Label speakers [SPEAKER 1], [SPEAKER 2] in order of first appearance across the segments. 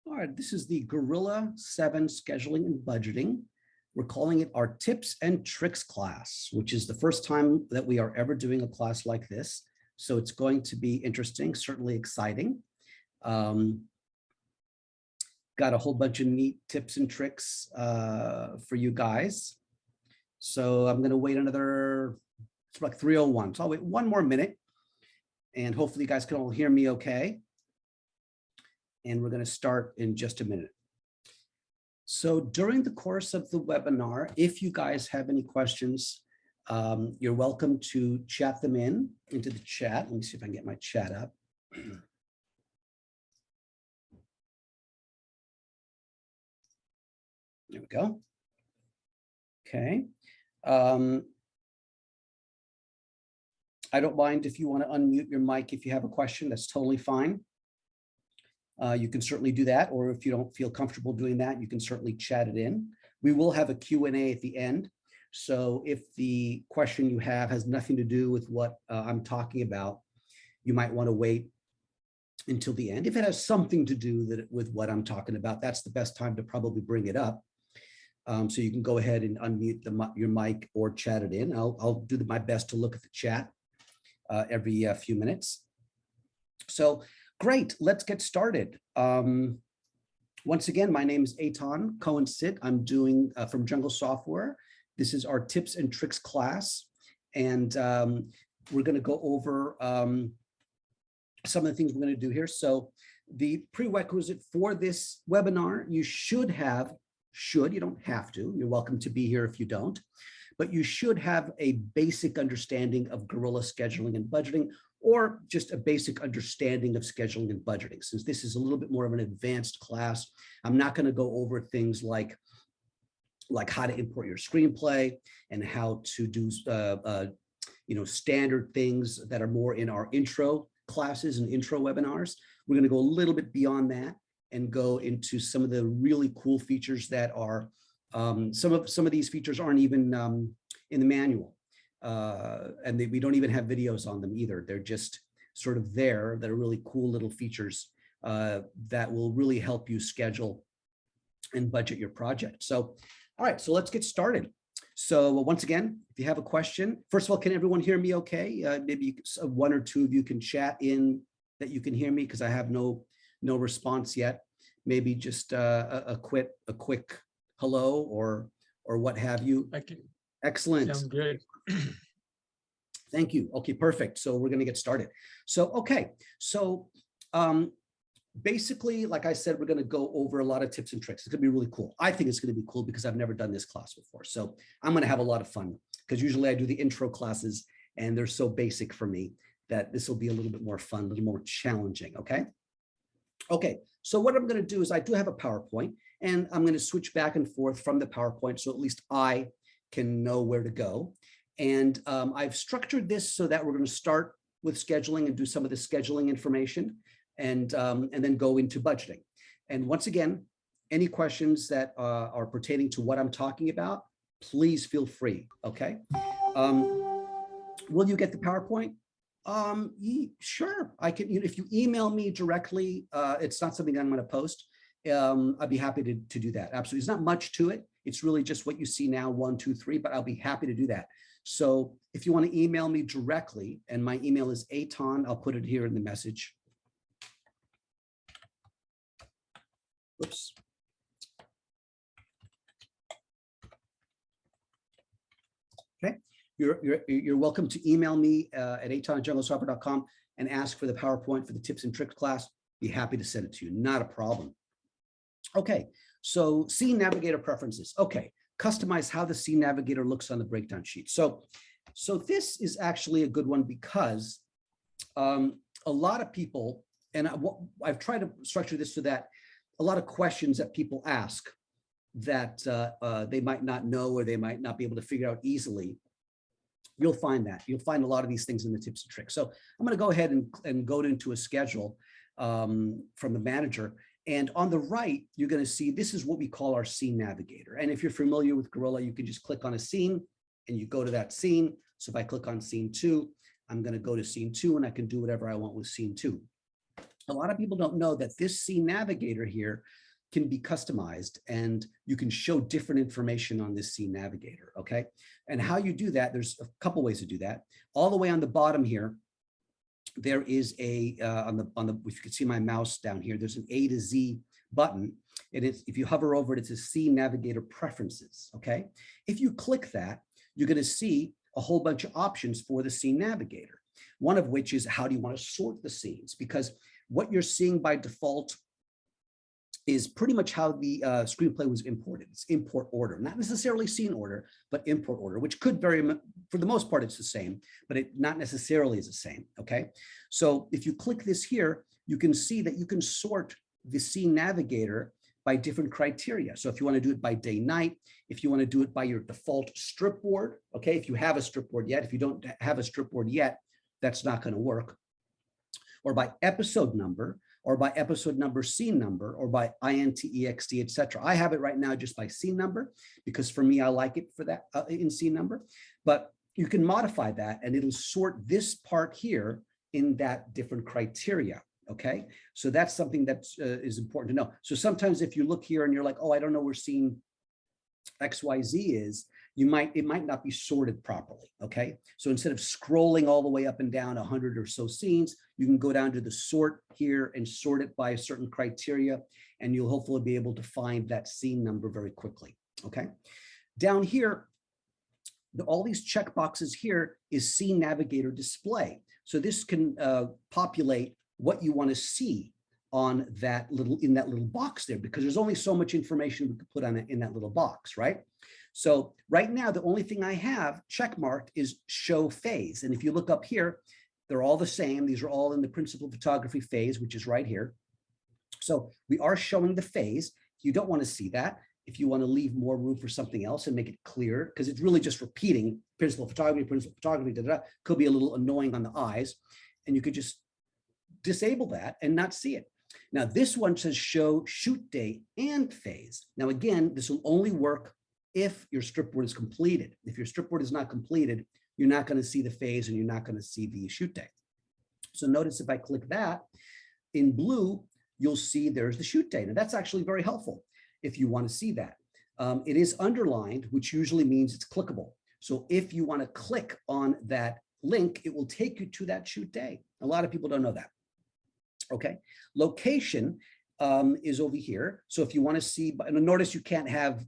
[SPEAKER 1] All right, this is the Gorilla 7 Scheduling and Budgeting. We're calling it our Tips and Tricks class, which is the first time that we are ever doing a class like this. So it's going to be interesting, certainly exciting. Got a whole bunch of neat tips and tricks for you guys. So I'm going to wait another, it's like 3:01. So I'll wait one more minute and hopefully you guys can all hear me okay. And we're going to start in just a minute. So during the course of the webinar, if you guys have any questions, you're welcome to chat them into the chat. Let me see if I can get my chat up. There we go. Okay. I don't mind if you want to unmute your mic if you have a question, that's totally fine. You can certainly do that, or if you don't feel comfortable doing that, you can certainly chat it in. We will have a Q&A at the end. So if the question you have has nothing to do with what I'm talking about, you might want to wait until the end. If it has something to do with what I'm talking about, that's the best time to probably bring it up. So you can go ahead and unmute your mic or chat it in. I'll do my best to look at the chat every few minutes. So great, let's get started. Once again, my name is Eitan Cohen-Sit. I'm doing from Jungle Software. This is our tips and tricks class. And we're gonna go over some of the things we're gonna do here. So the prerequisite for this webinar, you you don't have to, you're welcome to be here if you don't, but you should have a basic understanding of Gorilla scheduling and budgeting, or just a basic understanding of scheduling and budgeting. Since this is a little bit more of an advanced class, I'm not going to go over things like how to import your screenplay and how to do standard things that are more in our intro classes and intro webinars. We're going to go a little bit beyond that and go into some of the really cool features that are some of these features aren't even in the manual. And we don't even have videos on them either. They're just sort of there. That are really cool little features that will really help you schedule and budget your project. So, all right, so let's get started. So once again, if you have a question, first of all, can everyone hear me okay? Maybe one or two of you can chat in that you can hear me, because I have no response yet. Maybe just a quick hello or what have you.
[SPEAKER 2] I can.
[SPEAKER 1] Excellent.
[SPEAKER 2] Sound good.
[SPEAKER 1] Thank you. Okay, perfect. So we're going to get started. So, okay. So basically, like I said, we're going to go over a lot of tips and tricks. It's going to be really cool. I think it's going to be cool because I've never done this class before. So I'm going to have a lot of fun, because usually I do the intro classes and they're so basic for me that this will be a little bit more fun, a little more challenging. Okay. Okay. So what I'm going to do is I do have a PowerPoint, and I'm going to switch back and forth from the PowerPoint, so at least I can know where to go. And I've structured this so that we're going to start with scheduling and do some of the scheduling information, and then go into budgeting. And once again, any questions that are pertaining to what I'm talking about, please feel free. Okay. Will you get the PowerPoint? Sure, I can. If you email me directly, it's not something I'm going to post. I'd be happy to do that. Absolutely. There's not much to it. It's really just what you see now, 1, 2, 3, but I'll be happy to do that. So if you want to email me directly, and my email is Eitan, I'll put it here in the message. Oops. Okay. You're welcome to email me at eitan@junglesoftware.com and ask for the PowerPoint for the tips and tricks class. Be happy to send it to you. Not a problem. Okay. So Scene Navigator preferences. Okay. Customize how the Scene Navigator looks on the breakdown sheet. So this is actually a good one, because a lot of people, and I've tried to structure this so that a lot of questions that people ask that they might not know, or they might not be able to figure out easily, you'll find a lot of these things in the tips and tricks. So I'm going to go ahead and go into a schedule from the manager. And on the right, you're going to see this is what we call our Scene Navigator. And if you're familiar with Gorilla, you can just click on a scene and you go to that scene. So if I click on scene 2, I'm going to go to scene 2, and I can do whatever I want with scene 2. A lot of people don't know that this scene navigator here can be customized, and you can show different information on this scene navigator, okay? And how you do that, there's a couple ways to do that. All the way on the bottom here, there is a, if you can see my mouse down here, there's an A to Z button. And if you hover over it, it's a scene navigator preferences, okay? If you click that, you're gonna see a whole bunch of options for the scene navigator. One of which is, how do you want to sort the scenes? Because what you're seeing by default is pretty much how the screenplay was imported. It's import order, not necessarily scene order, but import order, which could vary. For the most part, it's the same, but it not necessarily is the same, okay? So if you click this here, you can see that you can sort the scene navigator by different criteria. So if you want to do it by day, night, if you want to do it by your default strip board, okay, if you have a strip board yet, if you don't have a strip board yet, that's not going to work, or by episode number, or by episode number, scene number, or by INTEXT, etc. I have it right now just by scene number, because for me, I like it for that in scene number, but you can modify that and it'll sort this part here in that different criteria. Okay, so that's something that is important to know. So sometimes if you look here and you're like, oh, I don't know where scene XYZ is, it might not be sorted properly. Okay, so instead of scrolling all the way up and down 100 or so scenes, you can go down to the sort here and sort it by a certain criteria, and you'll hopefully be able to find that scene number very quickly. Okay, down here, all these check boxes here is scene navigator display. So this can populate what you want to see on that in that little box there, because there's only so much information we could put on it in that little box, right? So right now, the only thing I have check marked is show phase. And if you look up here, they're all the same. These are all in the principal photography phase, which is right here. So we are showing the phase. You don't want to see that. If you want to leave more room for something else and make it clear, because it's really just repeating principal photography, could be a little annoying on the eyes. And you could just disable that and not see it. Now this one says show shoot date and phase. Now again, this will only work if your strip board is completed. If your strip board is not completed, you're not going to see the phase and you're not going to see the shoot date. So notice if I click that in blue, you'll see there's the shoot date. And that's actually very helpful if you want to see that. It is underlined, which usually means it's clickable. So if you want to click on that link, it will take you to that shoot day. A lot of people don't know that. Okay, location is over here. So if you want to see, but notice you can't have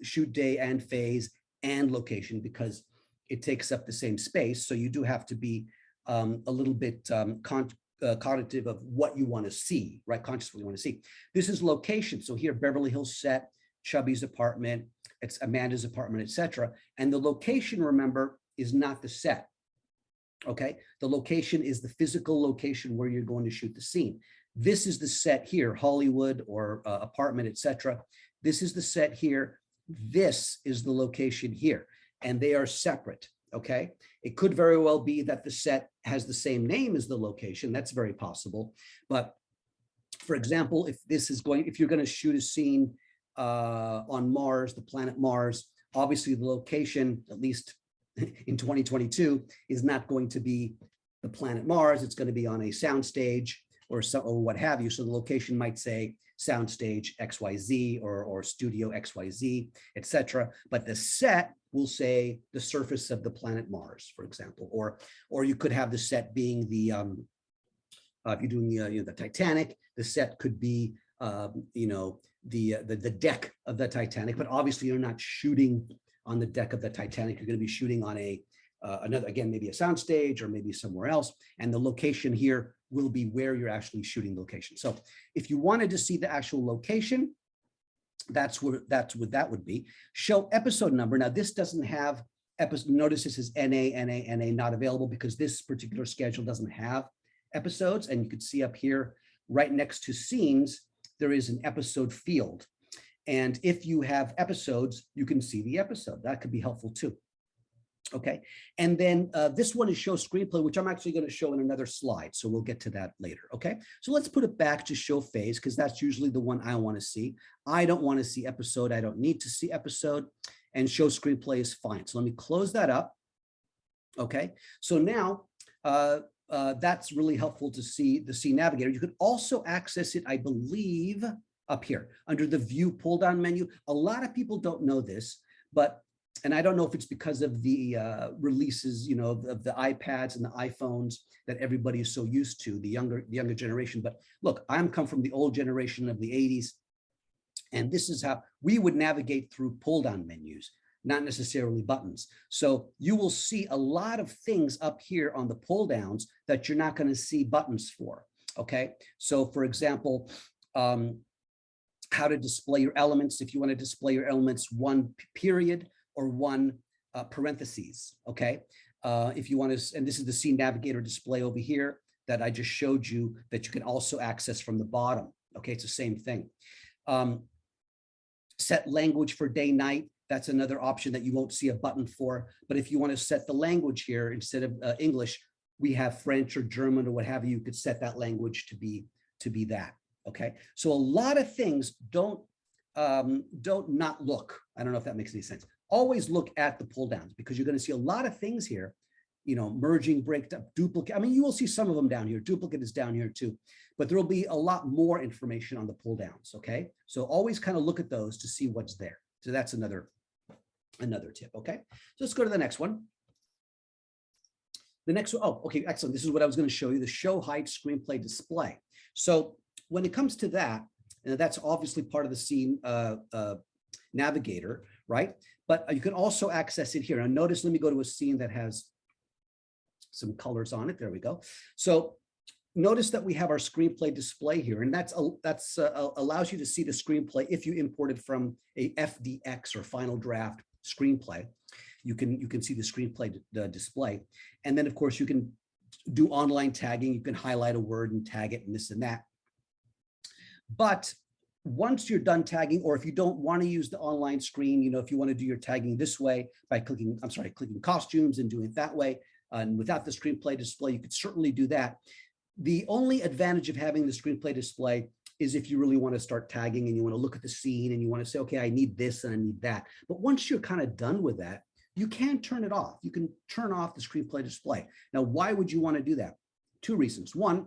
[SPEAKER 1] shoot day and phase and location because it takes up the same space. So you do have to be a little bit cognitive of what you want to see, right? Conscious of what you want to see. This is location. So here, Beverly Hills set, Chubby's apartment, it's Amanda's apartment, etc. And the location, remember, is not the set. Okay, the location is the physical location where you're going to shoot the scene. This is the set here, Hollywood or apartment, etc. This is the set here. This is the location here, and they are separate. Okay, it could very well be that the set has the same name as the location. That's very possible. But for example, if you're going to shoot a scene on Mars, the planet Mars, obviously the location, at least in 2022, is not going to be the planet Mars. It's going to be on a soundstage or what have you. So the location might say soundstage XYZ or studio XYZ, etc. But the set will say the surface of the planet Mars, for example, or you could have the set being the if you're doing the Titanic, the set could be the deck of the Titanic. But obviously, you're not shooting on the deck of the Titanic. You're going to be shooting on another, again, maybe a soundstage or maybe somewhere else. And the location here will be where you're actually shooting the location. So if you wanted to see the actual location, that's what that would be. Show episode number. Now this doesn't have episode. Notice this is NA not available because this particular schedule doesn't have episodes. And you could see up here, right next to scenes, there is an episode field. And if you have episodes, you can see the episode. That could be helpful too. Okay, and then this one is show screenplay, which I'm actually going to show in another slide. So we'll get to that later. Okay, so let's put it back to show phase because that's usually the one I want to see. I don't want to see episode. I don't need to see episode, and show screenplay is fine. So let me close that up. Okay, so now that's really helpful to see the Scene Navigator. You could also access it, I believe, up here under the View pull-down menu. A lot of people don't know this, but, and I don't know if it's because of the releases, you know, of the iPads and the iPhones that everybody is so used to, the younger generation. But look, I'm come from the old generation of the 80s, and this is how we would navigate through pull-down menus, not necessarily buttons. So you will see a lot of things up here on the pull downs that you're not going to see buttons for. Okay. So for example, how to display your elements. If you want to display your elements, one period or one parentheses. Okay. If you want to, and this is the Scene Navigator display over here that I just showed you that you can also access from the bottom. Okay. It's the same thing. Set language for day, night. That's another option that you won't see a button for. But if you want to set the language here, instead of English, we have French or German or what have you. You could set that language to be that. Okay. So a lot of things don't not look. I don't know if that makes any sense. Always look at the pull downs, because you're going to see a lot of things here. You know, merging, breakdown, duplicate. I mean, you will see some of them down here. Duplicate is down here too, but there will be a lot more information on the pull downs. Okay. So always kind of look at those to see what's there. So that's another tip. Okay. So let's go to the next one. The next one, oh, okay, excellent. This is what I was going to show you, the show height screenplay display. So when it comes to that, and that's obviously part of the Scene Navigator, right? But you can also access it here. Now notice, let me go to a scene that has some colors on it. There we go. So notice that we have our screenplay display here, and that's allows you to see the screenplay if you import it from a FDX or Final Draft screenplay. You can see the screenplay display, and then of course you can do online tagging. You can highlight a word and tag it and this and that. But once you're done tagging, or if you don't want to use the online screen, you know, if you want to do your tagging this way by clicking costumes and doing it that way, and without the screenplay display, you could certainly do that. The only advantage of having the screenplay display is if you really want to start tagging and you want to look at the scene and you want to say, okay, I need this and I need that. But once you're kind of done with that, you can turn it off. You can turn off the screenplay display. Now, why would you want to do that? Two reasons. One,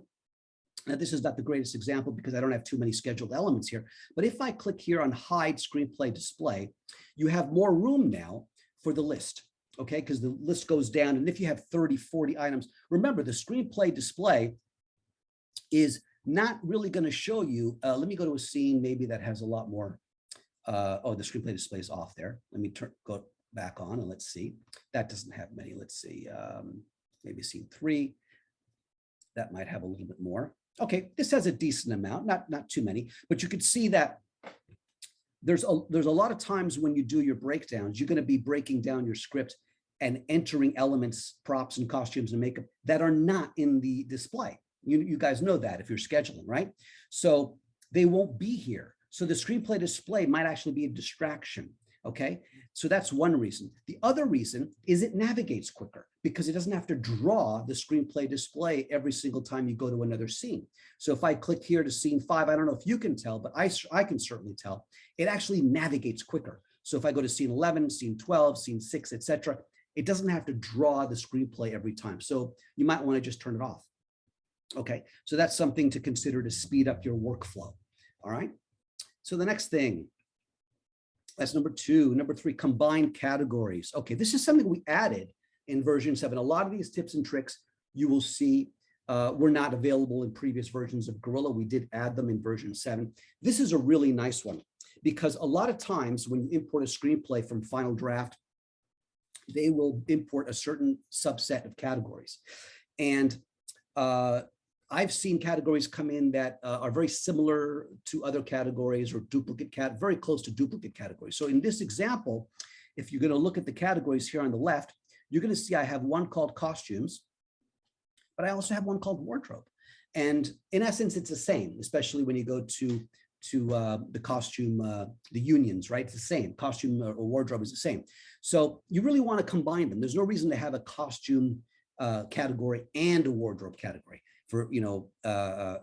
[SPEAKER 1] now this is not the greatest example because I don't have too many scheduled elements here, but if I click here on hide screenplay display, you have more room now for the list. Okay, because the list goes down. And if you have 30, 40 items, remember the screenplay display is not really going to show you. Let me go to a scene maybe that has a lot more. Oh, the screenplay display is off there. Let me go back on and let's see. That doesn't have many. Let's see, maybe scene 3. That might have a little bit more. Okay, this has a decent amount, not too many, but you could see that there's a lot of times when you do your breakdowns, you're going to be breaking down your script and entering elements, props, and costumes and makeup that are not in the display. You guys know that if you're scheduling, right? So they won't be here. So the screenplay display might actually be a distraction. Okay, so that's one reason. The other reason is it navigates quicker because it doesn't have to draw the screenplay display every single time you go to another scene. So if I click here to scene 5, I don't know if you can tell, but I can certainly tell, it actually navigates quicker. So if I go to scene 11, scene 12, scene 6, etc., it doesn't have to draw the screenplay every time. So you might want to just turn it off. Okay, so that's something to consider to speed up your workflow. All right, so the next thing, that's number 2. Number 3, combine categories. Okay, this is something we added in version 7. A lot of these tips and tricks you will see were not available in previous versions of Gorilla. We did add them in version 7. This is a really nice one because a lot of times when you import a screenplay from Final Draft, they will import a certain subset of categories. And I've seen categories come in that are very similar to other categories or very close to duplicate categories. So in this example, if you're going to look at the categories here on the left, you're going to see I have one called costumes, but I also have one called wardrobe. And in essence, it's the same, especially when you go to the costume, the unions, right? It's the same. Costume or wardrobe is the same. So you really want to combine them. There's no reason to have a costume category and a wardrobe category for, you know,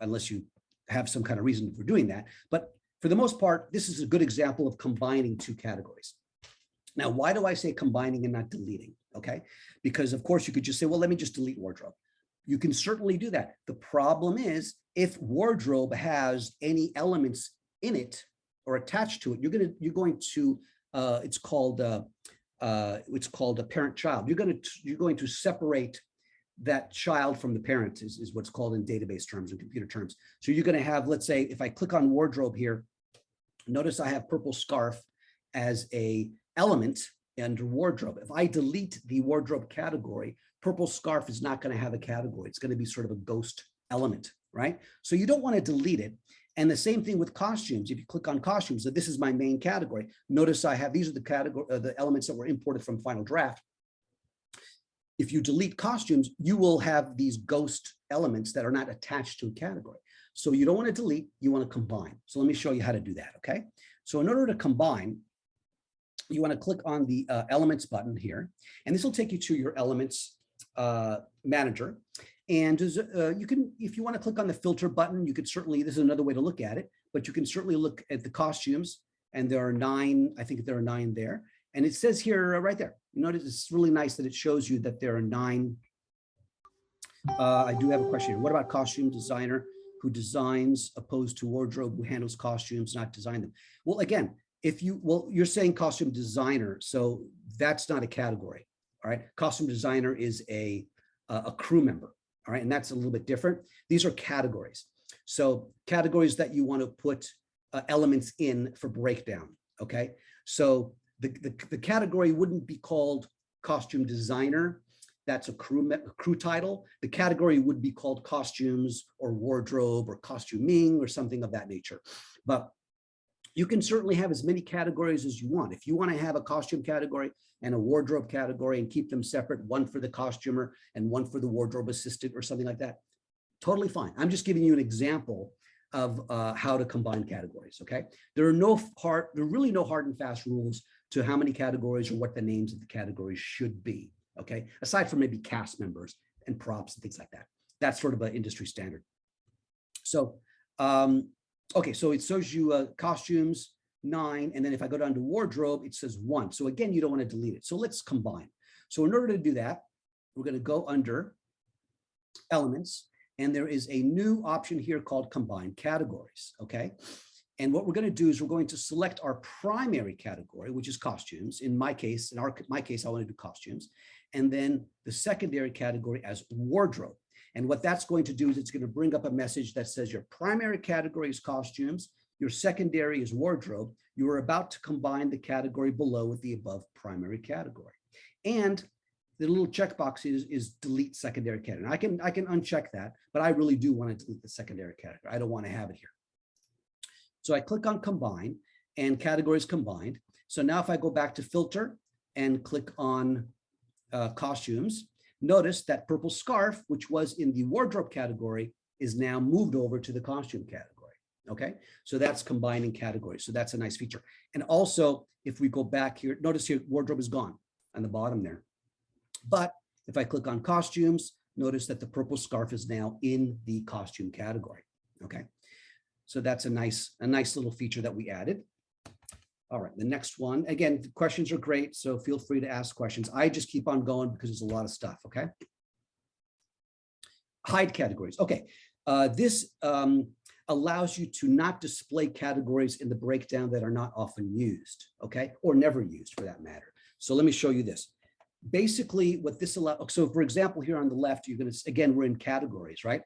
[SPEAKER 1] unless you have some kind of reason for doing that. But for the most part, this is a good example of combining 2 categories. Now, why do I say combining and not deleting? Okay, because of course you could just say, well, let me just delete wardrobe. You can certainly do that. The problem is if wardrobe has any elements in it or attached to it, you're going to it's called a parent-child. You're going to separate that child from the parent is what's called in database terms and computer terms. So you're going to have, let's say, if I click on wardrobe here, notice I have purple scarf as a element under wardrobe. If I delete the wardrobe category, purple scarf is not going to have a category. It's going to be sort of a ghost element, right? So you don't want to delete it. And the same thing with costumes. If you click on costumes, so this is my main category. Notice I have, these are the elements that were imported from Final Draft. If you delete costumes, you will have these ghost elements that are not attached to a category. So you don't want to delete, you want to combine. So let me show you how to do that, okay? So in order to combine, you want to click on the elements button here, and this will take you to your elements manager. And you can, if you want to click on the filter button, you could certainly, this is another way to look at it, but you can certainly look at the costumes, and there are 9, I think there are 9 there. And it says here, right there, you notice it's really nice that it shows you that there are 9. I do have a question here. What about costume designer who designs opposed to wardrobe who handles costumes, not design them? Well, again, you're saying costume designer, so that's not a category, all right? Costume designer is a crew member, all right? And that's a little bit different. These are categories. So categories that you want to put elements in for breakdown, okay? So the category wouldn't be called costume designer. That's a crew title. The category would be called costumes or wardrobe or costuming or something of that nature. But you can certainly have as many categories as you want. If you want to have a costume category and a wardrobe category and keep them separate, one for the costumer and one for the wardrobe assistant or something like that, totally fine. I'm just giving you an example of how to combine categories, okay? There are really no hard and fast rules to how many categories or what the names of the categories should be, okay? Aside from maybe cast members and props and things like that. That's sort of an industry standard. So, okay, so it shows you costumes, 9, and then if I go down to wardrobe, it says 1. So again, you don't want to delete it. So let's combine. So in order to do that, we're going to go under elements, and there is a new option here called combine categories, okay? And what we're going to do is we're going to select our primary category, which is costumes. In my case, my case, I want to do costumes, and then the secondary category as wardrobe. And what that's going to do is it's going to bring up a message that says your primary category is costumes, your secondary is wardrobe. You are about to combine the category below with the above primary category. And the little checkbox is delete secondary category. I can uncheck that, but I really do want to delete the secondary category. I don't want to have it here. So I click on combine and categories combined. So now if I go back to filter and click on costumes, notice that purple scarf, which was in the wardrobe category, is now moved over to the costume category, okay? So that's combining categories. So that's a nice feature. And also, if we go back here, notice here, wardrobe is gone on the bottom there. But if I click on costumes, notice that the purple scarf is now in the costume category, okay? So that's a nice little feature that we added. All right, the next one, again, the questions are great, so feel free to ask questions. I just keep on going because there's a lot of stuff, okay? Hide categories. Okay, this allows you to not display categories in the breakdown that are not often used, okay? Or never used for that matter. So let me show you this. Basically, what this allows, so for example, here on the left, you're gonna, again, we're in categories, right?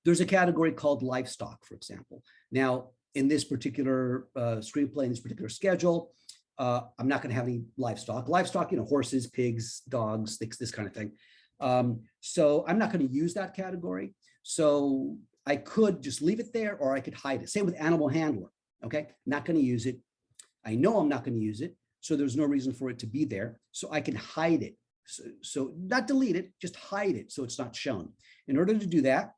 [SPEAKER 1] There's a category called livestock, for example. Now, in this particular screenplay, in this particular schedule, I'm not going to have any livestock. Livestock, you know, horses, pigs, dogs, this kind of thing. So I'm not going to use that category. So I could just leave it there, or I could hide it. Same with animal handler. Okay, not going to use it. I know I'm not going to use it, so there's no reason for it to be there. So I can hide it. So not delete it, just hide it so it's not shown. In order to do that,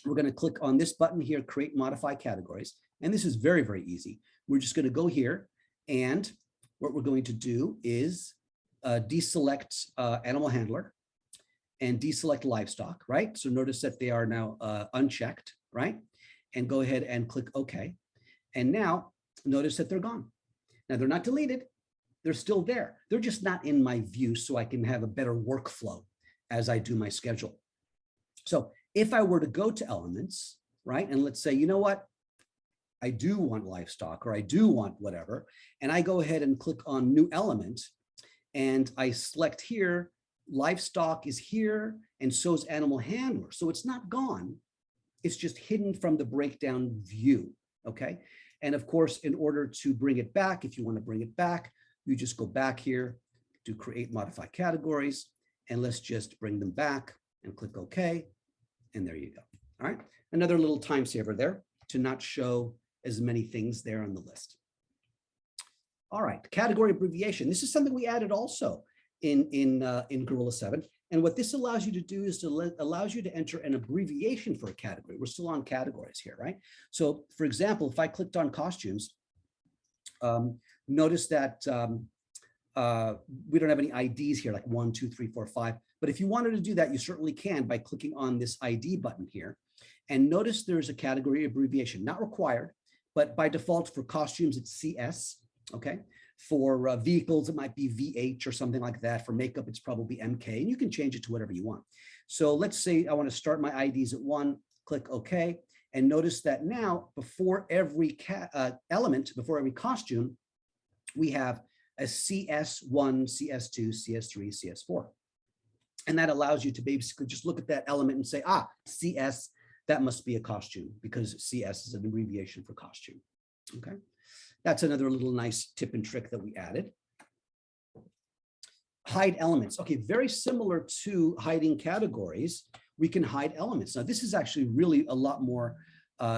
[SPEAKER 1] we're going to click on this button here, create modify categories. And this is very, very easy. We're just going to go here, and what we're going to do is deselect animal handler and deselect livestock, right? So notice that they are now unchecked, right? And go ahead and click OK. And now notice that they're gone. Now they're not deleted. They're still there. They're just not in my view, so I can have a better workflow as I do my schedule. So if I were to go to elements, right, and let's say, you know what, I do want livestock, or I do want whatever, and I go ahead and click on new element, and I select here, livestock is here, and so is animal handler. So it's not gone, it's just hidden from the breakdown view, okay? And of course, in order to bring it back, if you want to bring it back, you just go back here to create modify categories, and let's just bring them back and click OK, and there you go. All right, another little time saver there to not show as many things there on the list. All right, category abbreviation. This is something we added also in Gorilla 7. And what this allows you to do is allows you to enter an abbreviation for a category. We're still on categories here, right? So for example, if I clicked on costumes, notice that we don't have any IDs here, like 1, 2, 3, 4, 5. But if you wanted to do that, you certainly can by clicking on this ID button here. And notice there's a category abbreviation, not required, but by default for costumes, it's CS, okay? For vehicles, it might be VH or something like that. For makeup, it's probably MK, and you can change it to whatever you want. So let's say I want to start my IDs at 1, click OK, and notice that now before every element, before every costume, we have a CS1, CS2, CS3, CS4. And that allows you to basically just look at that element and say, ah, CS, that must be a costume, because CS is an abbreviation for costume, okay? That's another little nice tip and trick that we added. Hide elements. Okay, very similar to hiding categories, we can hide elements. Now, this is actually really a lot more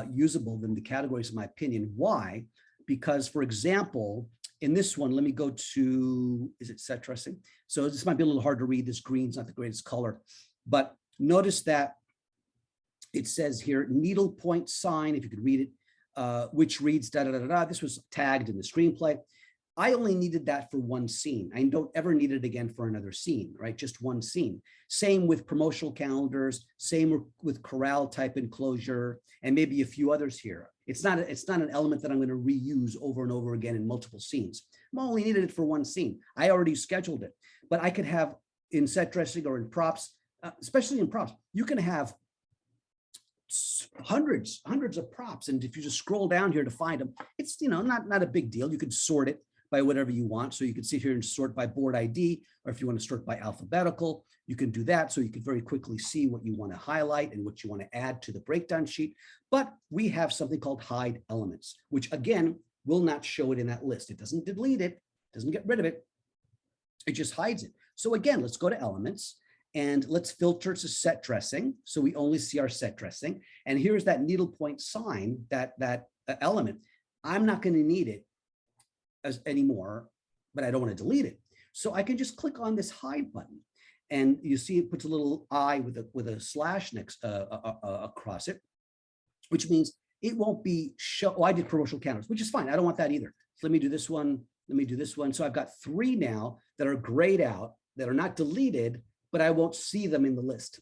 [SPEAKER 1] usable than the categories, in my opinion. Why? Because, for example, in this one, let me go to, is it set dressing? So this might be a little hard to read. This green's not the greatest color, but notice that it says here, needle point sign, if you could read it, which reads da da da da. This was tagged in the screenplay. I only needed that for one scene. I don't ever need it again for another scene, right? Just one scene. Same with promotional calendars, same with corral type enclosure, and maybe a few others here. It's not an element that I'm going to reuse over and over again in multiple scenes. I only needed it for one scene. I already scheduled it, but I could have in set dressing or in props, especially in props, you can have hundreds of props, and if you just scroll down here to find them, it's not a big deal. You could sort it by whatever you want. So you can sit here and sort by board ID, or if you want to sort by alphabetical, you can do that. So you can very quickly see what you want to highlight and what you want to add to the breakdown sheet. But we have something called hide elements, which again will not show it in that list. It doesn't delete it, doesn't get rid of it, it just hides it. So again, let's go to elements. And let's filter to set dressing. So we only see our set dressing. And here's that needlepoint sign, that element. I'm not going to need it anymore, but I don't want to delete it. So I can just click on this hide button. And you see it puts a little I with a slash next across it, which means it won't be show. Oh, I did promotional calendars, which is fine. I don't want that either. So let me do this one. Let me do this one. So I've got 3 now that are grayed out, that are not deleted, but I won't see them in the list.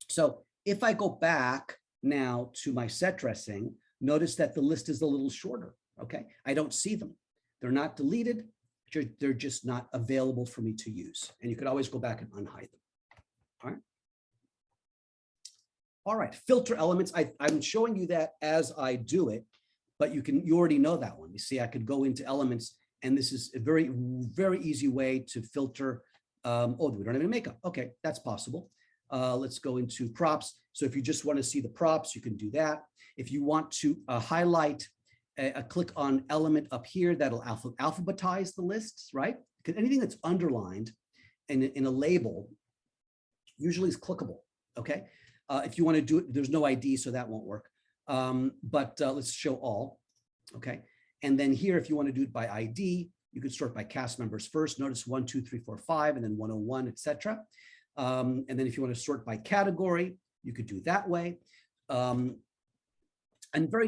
[SPEAKER 1] So if I go back now to my set dressing, notice that the list is a little shorter, okay? I don't see them. They're not deleted, they're just not available for me to use. And you could always go back and unhide them, all right? All right, filter elements. I'm showing you that as I do it, but you already know that one. You see, I could go into elements, and this is a very, very easy way to filter. Oh, we don't have any makeup. Okay, that's possible. Let's go into props. So if you just want to see the props, you can do that. If you want to highlight a click on element up here, that'll alphabetize the lists, right? Because anything that's underlined in a label usually is clickable, okay? If you want to do it, there's no ID, so that won't work. But let's show all, okay? And then here, if you want to do it by ID, you could sort by cast members first. Notice 1, 2, 3, 4, 5, and then 101, etc. And then if you want to sort by category, you could do that way. And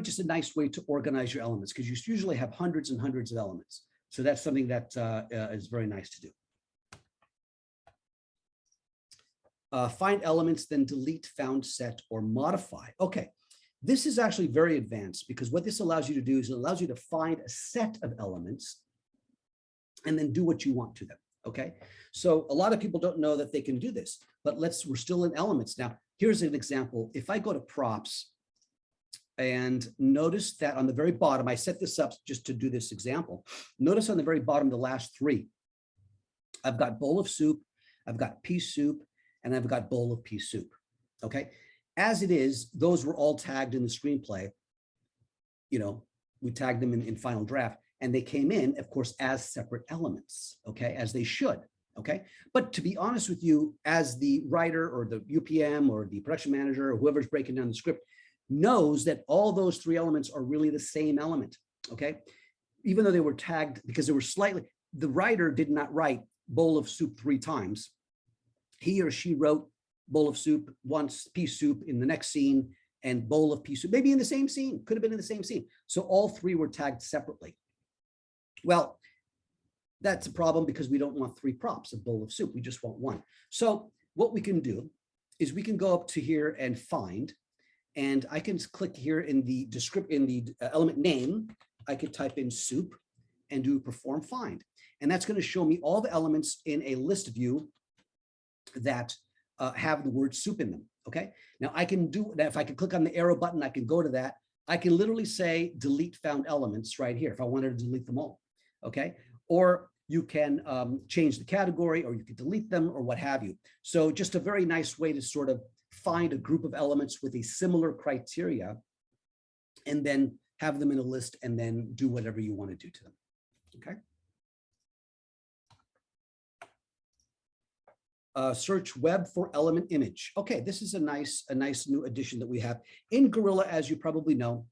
[SPEAKER 1] just a nice way to organize your elements, because you usually have hundreds and hundreds of elements. So that's something that is very nice to do. Find elements, then delete, found, set, or modify. Okay, this is actually very advanced, because what this allows you to do is it allows you to find a set of elements and then do what you want to them, Okay, so a lot of people don't know that they can do this, but we're still in elements. Now, here's an example. If I go to props and notice that on the very bottom, I set this up just to do this example. Notice on the very bottom, the last three, I've got bowl of soup, I've got pea soup, and I've got bowl of pea soup. Okay, as it is, those were all tagged in the screenplay. You know, we tagged them in final draft, and they came in, of course, as separate elements, okay, as they should, okay? But to be honest with you, as the writer or the UPM or the production manager or whoever's breaking down the script knows that all those three elements are really the same element, okay? Even though they were tagged, because they were slightly, the writer did not write bowl of soup 3 times. He or she wrote bowl of soup once, pea soup in the next scene, and bowl of pea soup, maybe in the same scene, could have been in the same scene. So all 3 were tagged separately. Well, that's a problem because we don't want 3 props of bowl of soup. We just want 1. So what we can do is we can go up to here and find, and I can click here in the element name. I could type in soup and do perform find. And that's going to show me all the elements in a list view that have the word soup in them. Okay. Now I can do that. If I can click on the arrow button, I can go to that. I can literally say delete found elements right here if I wanted to delete them all. Okay. Or you can change the category, or you can delete them, or what have you. So just a very nice way to sort of find a group of elements with a similar criteria and then have them in a list and then do whatever you want to do to them. Okay. Search web for element image. Okay, this is a nice new addition that we have in Gorilla. As you probably know,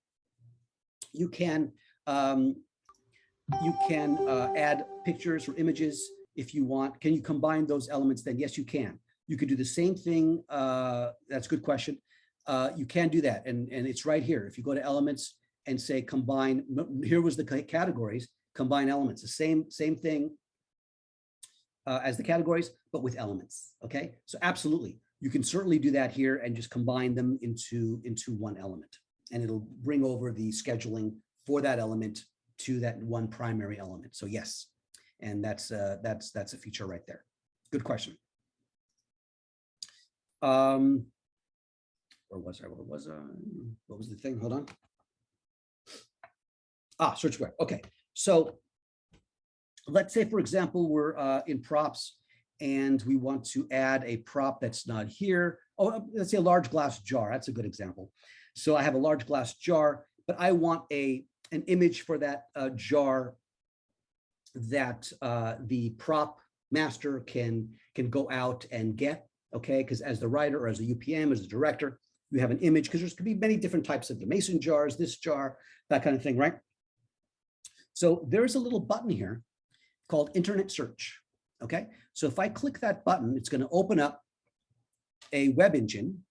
[SPEAKER 1] you can add pictures or images if you want. Can you combine those elements then? Yes, you can. You could do the same thing. That's a good question. You can do that, and it's right here. If you go to elements and say combine, here was the categories, combine elements, the same thing as the categories, but with elements. Okay, so absolutely, you can certainly do that here and just combine them into one element, and it'll bring over the scheduling for that element to that one primary element. So yes, and that's a feature right there. Good question. Where was I? What was the thing? Hold on. Search web. Okay, so let's say, for example, we're in props and we want to add a prop that's not here. Oh, let's say a large glass jar. That's a good example. So I have a large glass jar, but I want an image for that jar that the prop master can go out and get. Okay, because as the writer or as a UPM, as a director, you have an image, because there's could be many different types of the mason jars, this jar, that kind of thing, right? So there's a little button here called Internet Search. Okay, so if I click that button, it's going to open up a web engine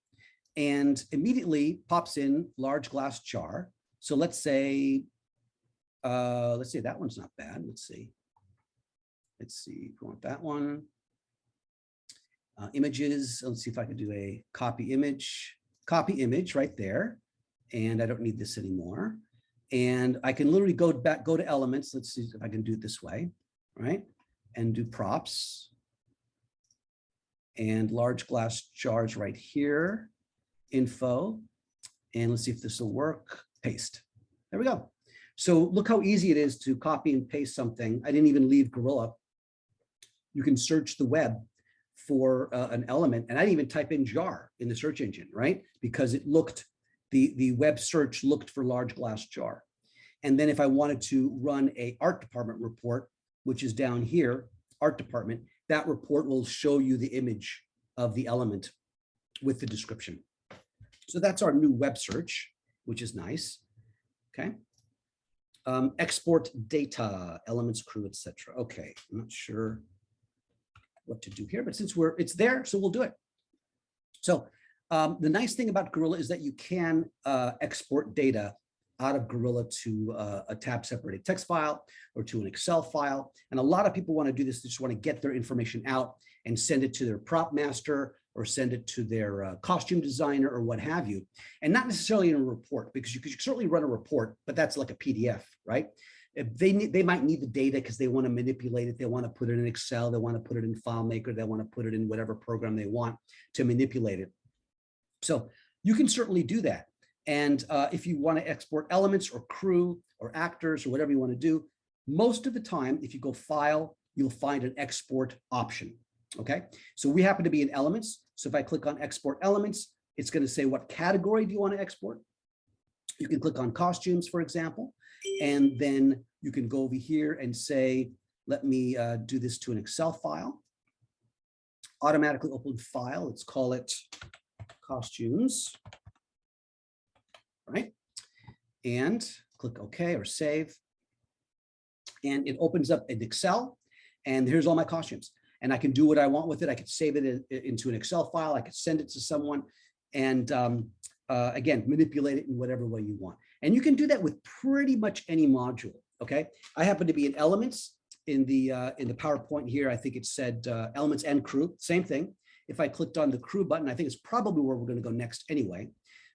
[SPEAKER 1] and immediately pops in large glass jar. So let's say that one's not bad. Let's see if we want that one. Images. Let's see if I can do a copy image right there. And I don't need this anymore. And I can literally go to elements. Let's see if I can do it this way, right? And do props and large glass jars right here, info. And let's see if this will work. Paste. There we go. So look how easy it is to copy and paste something. I didn't even leave Gorilla. You can search the web for an element, and I didn't even type in jar in the search engine, right? Because it looked, the web search looked for large glass jar. And then if I wanted to run a art department report, which is down here, art department, that report will show you the image of the element with the description. So that's our new web search, which is nice. Okay. Export data, elements, crew, etc. Okay, I'm not sure what to do here, but since it's there, so we'll do it. So the nice thing about Gorilla is that you can export data out of Gorilla to a tab separated text file or to an Excel file. And a lot of people want to do this. They just want to get their information out and send it to their prop master or send it to their costume designer or what have you. And not necessarily in a report, because you could certainly run a report, but that's like a PDF, right? They might need the data because they want to manipulate it. They want to put it in Excel. They want to put it in FileMaker. They want to put it in whatever program they want to manipulate it. So you can certainly do that. And if you want to export elements or crew or actors or whatever you want to do, most of the time, if you go File, you'll find an export option. Okay, so we happen to be in Elements. So if I click on Export Elements, it's going to say what category do you want to export. You can click on Costumes, for example, and then you can go over here and say, let me do this to an Excel file. Automatically open file. Let's call it Costumes, right? And click OK or Save. And it opens up an Excel, and here's all my costumes. And I can do what I want with it. I could save it into an Excel file. I could send it to someone, and again, manipulate it in whatever way you want. And you can do that with pretty much any module. Okay, I happen to be in Elements in the PowerPoint here. I think it said Elements and Crew, same thing. If I clicked on the Crew button, I think it's probably where we're going to go next anyway.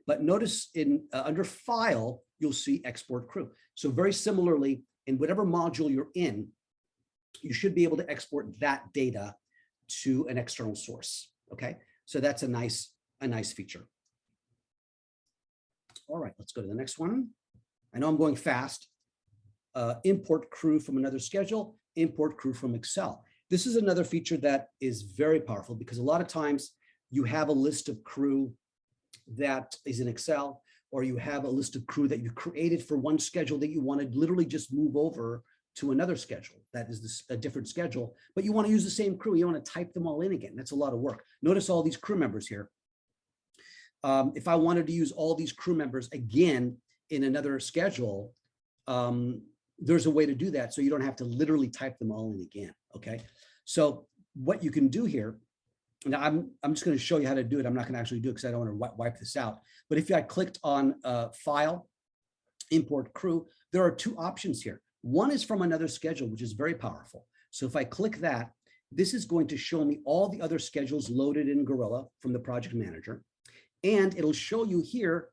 [SPEAKER 1] But notice in under File, you'll see Export Crew. So very similarly, in whatever module you're in, you should be able to export that data to an external source. Okay, so that's a nice feature. All right, let's go to the next one. I know I'm going fast. Import crew from another schedule, import crew from Excel. This is another feature that is very powerful because a lot of times you have a list of crew that is in Excel, or you have a list of crew that you created for one schedule that you want to literally just move over to another schedule that is a different schedule, but you want to use the same crew. You want to type them all in again. That's a lot of work. Notice all these crew members here. If I wanted to use all these crew members again in another schedule, there's a way to do that so you don't have to literally type them all in again. Okay, so what you can do here, now I'm just going to show you how to do it. I'm not going to actually do it because I don't want to wipe this out. But if I clicked on File, Import Crew, there are two options here. One is from another schedule, which is very powerful. So if I click that, this is going to show me all the other schedules loaded in Gorilla from the project manager. And it'll show you here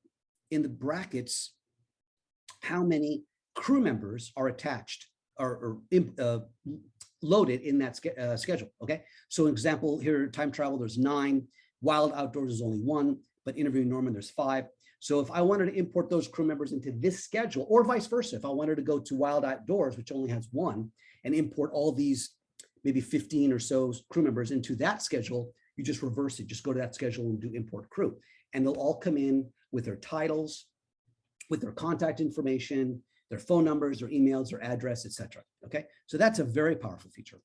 [SPEAKER 1] in the brackets how many crew members are attached or loaded in that schedule. Okay, so example here, time travel, there's 9, wild outdoors is only 1, but interviewing Norman, there's 5. So if I wanted to import those crew members into this schedule, or vice versa, if I wanted to go to wild outdoors, which only has 1, and import all these maybe 15 or so crew members into that schedule, you just reverse it. Just go to that schedule and do import crew. And they'll all come in with their titles, with their contact information, their phone numbers, their emails, their address, etc. Okay, so that's a very powerful feature.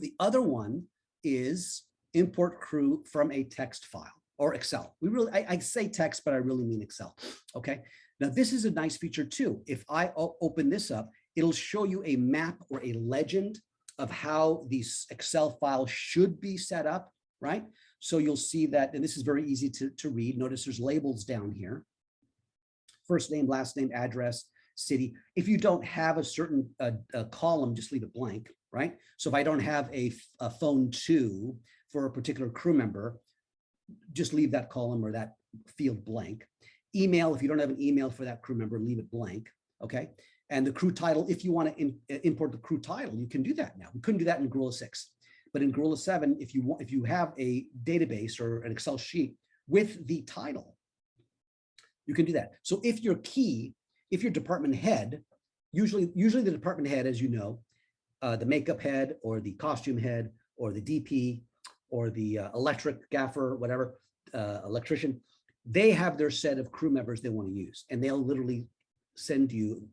[SPEAKER 1] The other one is import crew from a text file or Excel. I say text, but I really mean Excel. Okay, now this is a nice feature too. If I open this up, it'll show you a map or a legend of how these Excel files should be set up, right? So you'll see that, and this is very easy to read. Notice there's labels down here. First name, last name, address, city. If you don't have a certain column, just leave it blank, right? So if I don't have a phone 2 for a particular crew member, just leave that column or that field blank. Email, if you don't have an email for that crew member, leave it blank, okay? And the crew title, if you want to import the crew title, you can do that now. We couldn't do that in Gorilla 6. But in Gorilla 7, if you have a database or an Excel sheet with the title, you can do that. So if your department head, usually the department head, as you know, the makeup head or the costume head or the DP or the electric gaffer, whatever, electrician, they have their set of crew members they want to use, and they'll literally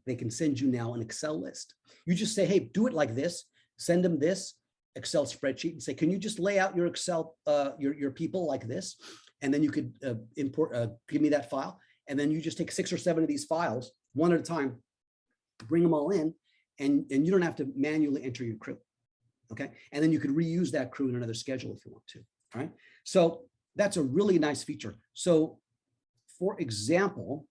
[SPEAKER 1] they can send you now an Excel list. You just say, hey, do it like this, send them this Excel spreadsheet and say, can you just lay out your Excel, your people like this? And then you could give me that file. And then you just take 6 or 7 of these files, one at a time, bring them all in, and you don't have to manually enter your crew, okay? And then you could reuse that crew in another schedule if you want to, all right? So that's a really nice feature. So for example,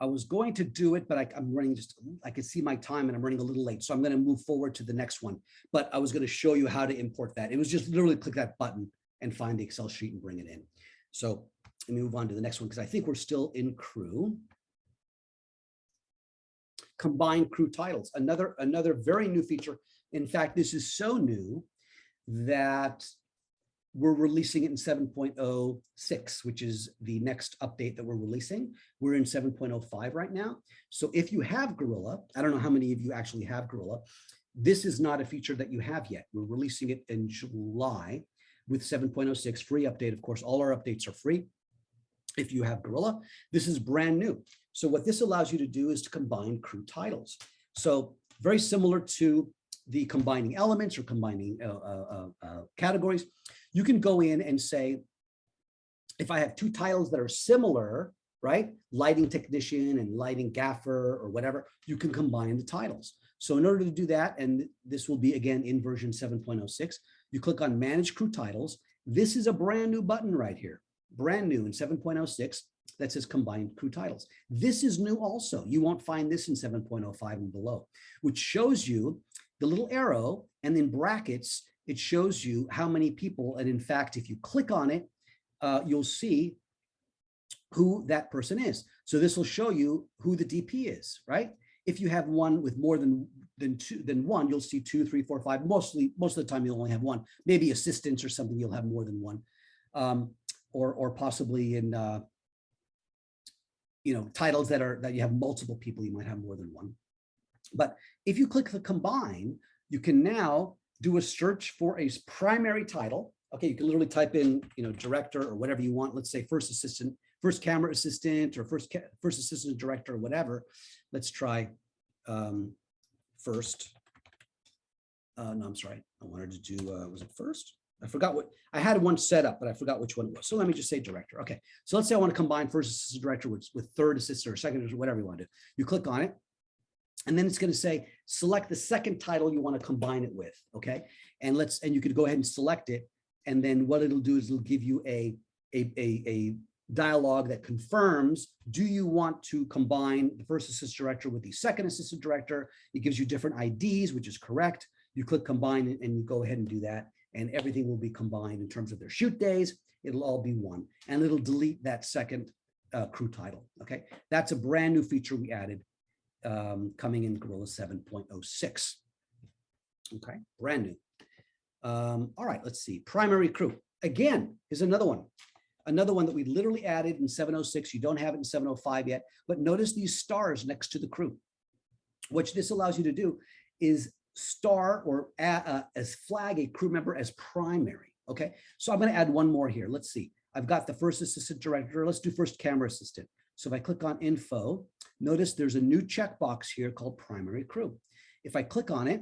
[SPEAKER 1] I was going to do it, but I'm running I can see my time and I'm running a little late. So I'm going to move forward to the next one. But I was going to show you how to import that. It was just literally click that button and find the Excel sheet and bring it in. So let me move on to the next one because I think we're still in crew. combined crew titles, another very new feature. In fact, this is so new that we're releasing it in 7.06, which is the next update that we're releasing. We're in 7.05 right now. So if you have Gorilla, I don't know how many of you actually have Gorilla. This is not a feature that you have yet. We're releasing it in July with 7.06, free update. Of course, all our updates are free. If you have Gorilla, this is brand new. So what this allows you to do is to combine crew titles. So very similar to the combining elements or combining categories. You can go in and say, if I have two titles that are similar, right? Lighting technician and lighting gaffer or whatever, you can combine the titles. So in order to do that, and this will be again in version 7.06, you click on Manage Crew Titles. This is a brand new button right here, brand new in 7.06 that says Combined Crew Titles. This is new also. You won't find this in 7.05 and below, which shows you the little arrow, and in brackets, it shows you how many people. And in fact, if you click on it, you'll see who that person is. So this will show you who the DP is, right? If you have one with more than one, you'll see 2, 3, 4, 5. Most of the time, you'll only have one. Maybe assistants or something, you'll have more than one, or possibly in titles that you have multiple people, you might have more than one. But if you click the combine, you can now do a search for a primary title. Okay, you can literally type in, director or whatever you want. Let's say first assistant, first camera assistant, or first assistant director, or whatever. Let's try first. No, I'm sorry. I wanted to do, was it first? I forgot what, I had one set up, but I forgot which one it was. So let me just say director. Okay, so let's say I want to combine first assistant director with third assistant or second, or whatever you want to do. You click on it. And then it's going to say, select the second title you want to combine it with, okay? And you could go ahead and select it. And then what it'll do is it'll give you a dialogue that confirms, do you want to combine the first assistant director with the second assistant director? It gives you different IDs, which is correct. You click combine and you go ahead and do that. And everything will be combined in terms of their shoot days. It'll all be one. And it'll delete that second crew title, okay? That's a brand new feature we added. Coming in Gorilla 7.06. Okay, brand new. All right, let's see. Primary crew. Again, is another one. Another one that we literally added in 7.06. You don't have it in 7.05 yet, but notice these stars next to the crew. What this allows you to do is star or as flag a crew member as primary. Okay, so I'm going to add one more here. Let's see. I've got the first assistant director. Let's do first camera assistant. So if I click on info, notice there's a new checkbox here called primary crew. If I click on it,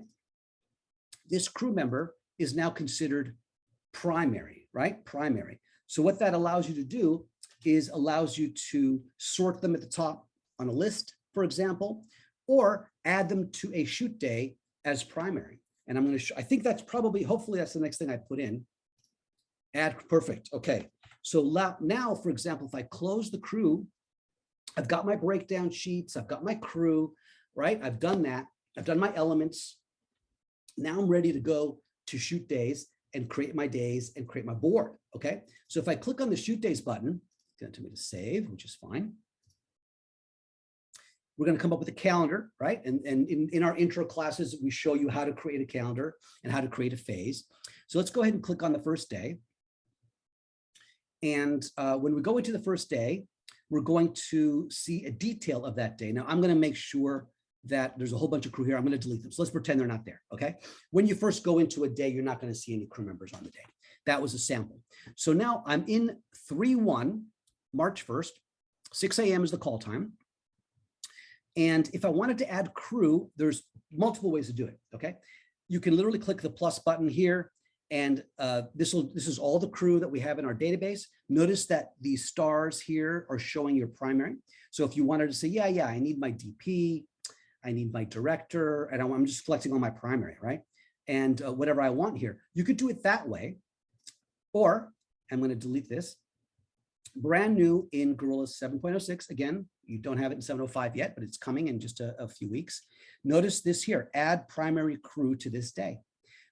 [SPEAKER 1] this crew member is now considered primary, right? Primary. So what that allows you to do is allows you to sort them at the top on a list, for example, or add them to a shoot day as primary. And I'm going to I think that's probably, hopefully that's the next thing I put in. Add, perfect. Okay. So now, for example, if I close the crew, I've got my breakdown sheets, I've got my crew, right? I've done that. I've done my elements. Now I'm ready to go to shoot days and create my days and create my board, okay? So if I click on the shoot days button, it's going to tell me to save, which is fine. We're going to come up with a calendar, right? And in our intro classes, we show you how to create a calendar and how to create a phase. So let's go ahead and click on the first day. And when we go into the first day, we're going to see a detail of that day. Now, I'm going to make sure that there's a whole bunch of crew here. I'm going to delete them. So let's pretend they're not there, okay? When you first go into a day, you're not going to see any crew members on the day. That was a sample. So now I'm in 3/1, March 1st, 6 a.m. is the call time. And if I wanted to add crew, there's multiple ways to do it, okay? You can literally click the plus button here. And this is all the crew that we have in our database. Notice that these stars here are showing your primary. So if you wanted to say, yeah, I need my DP, I need my director, and I'm just selecting on my primary, right? And whatever I want here, you could do it that way. Or I'm going to delete this. Brand new in Gorilla 7.06. Again, you don't have it in 7.05 yet, but it's coming in just a few weeks. Notice this here, add primary crew to this day.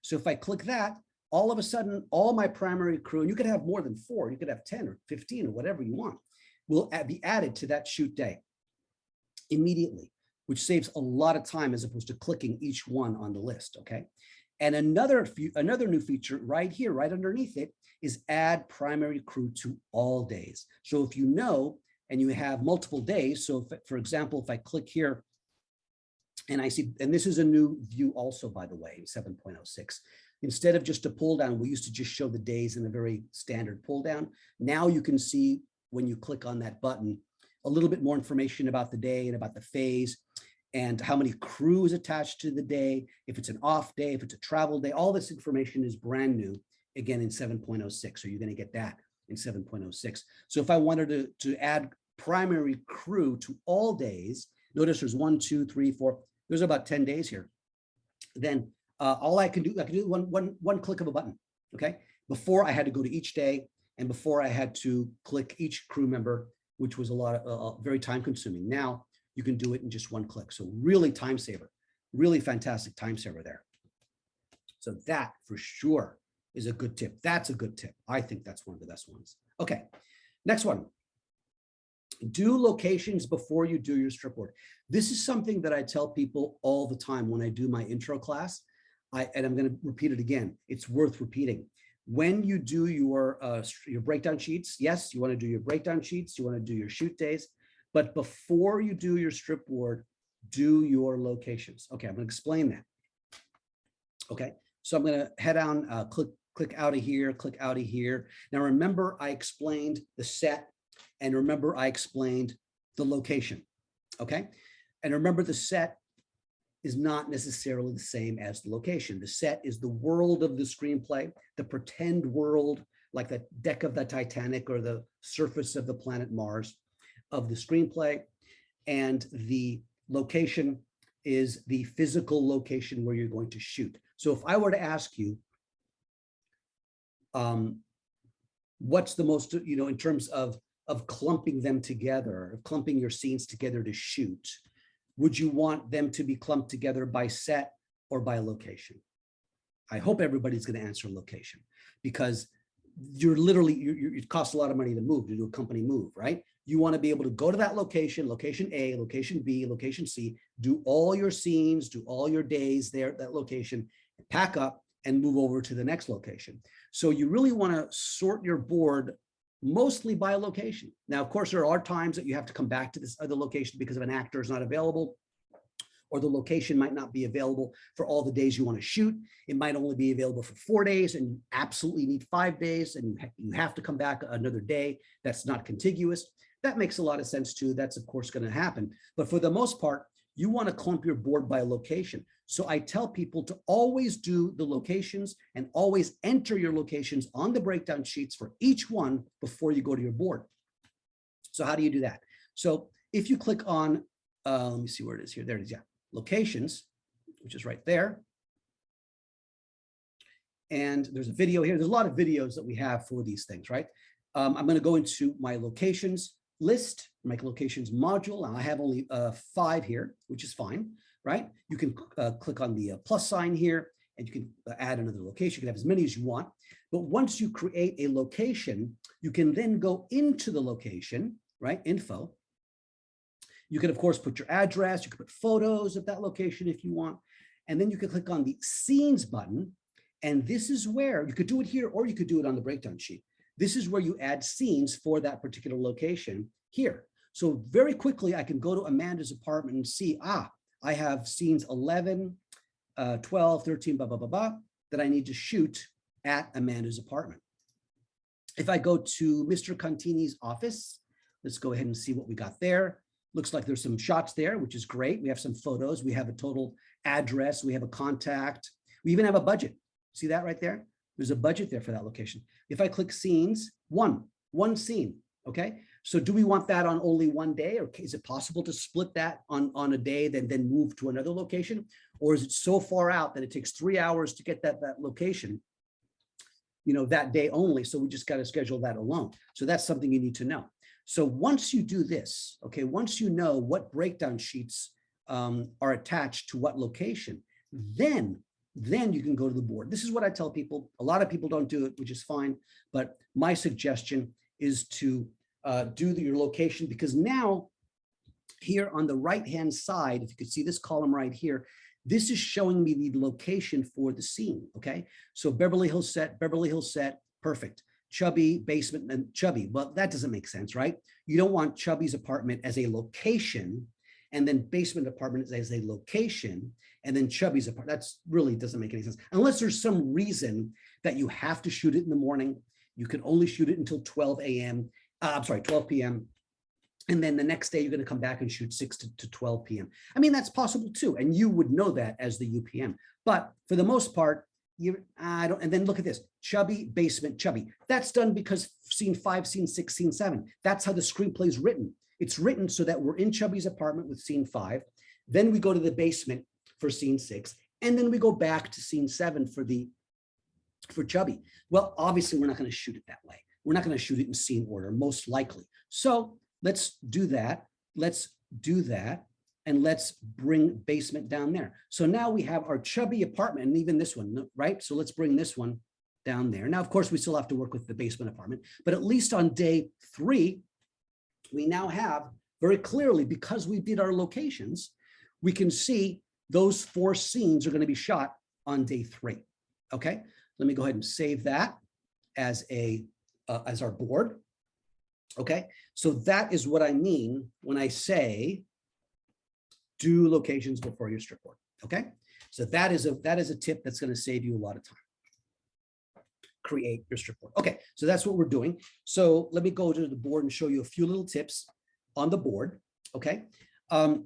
[SPEAKER 1] So if I click that, all of a sudden, all my primary crew, and you could have more than 4, you could have 10 or 15 or whatever you want, will be added to that shoot day immediately. which saves a lot of time as opposed to clicking each one on the list, okay? And another new feature right here, right underneath it, is add primary crew to all days. So if you know, and you have multiple days, so if, for example, if I click here and I see, and this is a new view also, by the way, in 7.06, instead of just a pull down, we used to just show the days in a very standard pull down. Now you can see when you click on that button, a little bit more information about the day and about the phase and how many crews attached to the day, if it's an off day, if it's a travel day, all this information is brand new, again, in 7.06. So you're going to get that in 7.06. So if I wanted to add primary crew to all days, notice there's 1, 2, 3, 4, there's about 10 days here. Then all I can do one click of a button, okay? Before I had to go to each day, and before I had to click each crew member, which was a lot of very time consuming. Now you can do it in just one click. So really time saver, really fantastic time saver there. So that for sure is a good tip. That's a good tip. I think that's one of the best ones. Okay, next one. Do locations before you do your strip board. This is something that I tell people all the time when I do my intro class. And I'm going to repeat it again. It's worth repeating. When you do your breakdown sheets, yes, you want to do your breakdown sheets, you want to do your shoot days, but before you do your strip board, do your locations. Okay, I'm going to explain that. Okay, so I'm going to head on, click out of here, click out of here. Now remember, I explained the set, and remember I explained the location. Okay, and remember the set is not necessarily the same as the location. The set is the world of the screenplay, the pretend world, like the deck of the Titanic or the surface of the planet Mars of the screenplay. And the location is the physical location where you're going to shoot. So if I were to ask you, what's the most, in terms of clumping them together, of clumping your scenes together to shoot, would you want them to be clumped together by set or by location? I hope everybody's going to answer location, because you're literally, it costs a lot of money to move, to do a company move, right? You want to be able to go to that location, location A, location B, location C, do all your scenes, do all your days there at that location, pack up and move over to the next location. So you really want to sort your board mostly by location. Now, of course, there are times that you have to come back to this other location because if an actor is not available, or the location might not be available for all the days you want to shoot. It might only be available for 4 days and you absolutely need 5 days and you have to come back another day that's not contiguous. That makes a lot of sense too. That's of course going to happen. But for the most part, you want to clump your board by location. So I tell people to always do the locations and always enter your locations on the breakdown sheets for each one before you go to your board. So how do you do that? So if you click on, let me see where it is here. There it is, yeah. Locations, which is right there. And there's a video here. There's a lot of videos that we have for these things, right? I'm going to go into my locations list, my locations module. And I have only 5 here, which is fine, right? You can click on the plus sign here and you can add another location. You can have as many as you want. But once you create a location, you can then go into the location, right? Info. You can, of course, put your address. You can put photos of that location if you want. And then you can click on the scenes button. And this is where you could do it here, or you could do it on the breakdown sheet. This is where you add scenes for that particular location here. So very quickly, I can go to Amanda's apartment and see, I have scenes 11, 12, 13, blah, blah, blah, blah, that I need to shoot at Amanda's apartment. If I go to Mr. Contini's office, let's go ahead and see what we got there. Looks like there's some shots there, which is great. We have some photos. We have a total address. We have a contact. We even have a budget. See that right there? There's a budget there for that location. If I click scenes, one scene, okay? So do we want that on only one day, or is it possible to split that on a day, then move to another location? Or is it so far out that it takes 3 hours to get that location, that day only? So we just got to schedule that alone. So that's something you need to know. So once you do this, okay, once you know what breakdown sheets are attached to what location, then you can go to the board. This is what I tell people. A lot of people don't do it, which is fine. But my suggestion is to do your location, because now here on the right-hand side, if you could see this column right here, this is showing me the location for the scene, okay? So Beverly Hills set, perfect. Chubby, basement, and Chubby. Well, that doesn't make sense, right? You don't want Chubby's apartment as a location, and then basement apartment as a location, and then Chubby's apartment. That's really doesn't make any sense. Unless there's some reason that you have to shoot it in the morning. You can only shoot it until 12 a.m. 12 p.m. And then the next day you're going to come back and shoot 6 to 12 p.m. I mean, that's possible too. And you would know that as the UPM. But for the most part, and then look at this, Chubby, basement, Chubby. That's done because scene 5, scene 6, scene 7. That's how the screenplay is written. It's written so that we're in Chubby's apartment with scene 5. Then we go to the basement for scene 6. And then we go back to scene 7 for Chubby. Well, obviously we're not going to shoot it that way. We're not going to shoot it in scene order, most likely. So let's do that. Let's do that. And let's bring basement down there. So now we have our Chubby apartment, and even this one, right? So let's bring this one down there. Now, of course, we still have to work with the basement apartment, but at least on day 3, we now have very clearly, because we did our locations, we can see those 4 scenes are going to be shot on day 3. Okay, let me go ahead and save that as our board. Okay, so that is what I mean when I say do locations before your strip board. Okay, so that is a tip that's going to save you a lot of time. Create your strip board. Okay, so that's what we're doing. So let me go to the board and show you a few little tips on the board. Okay, the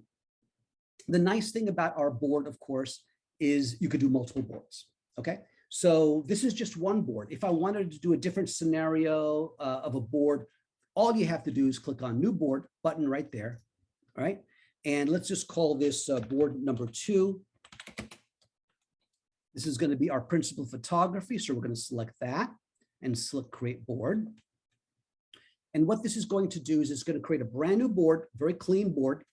[SPEAKER 1] nice thing about our board, of course, is you could do multiple boards. Okay, so this is just one board. If I wanted to do a different scenario of a board, all you have to do is click on New Board button right there. All right. And let's just call this board number 2. This is going to be our principal photography. So we're going to select that and select create board. And what this is going to do is it's going to create a brand new board, very clean board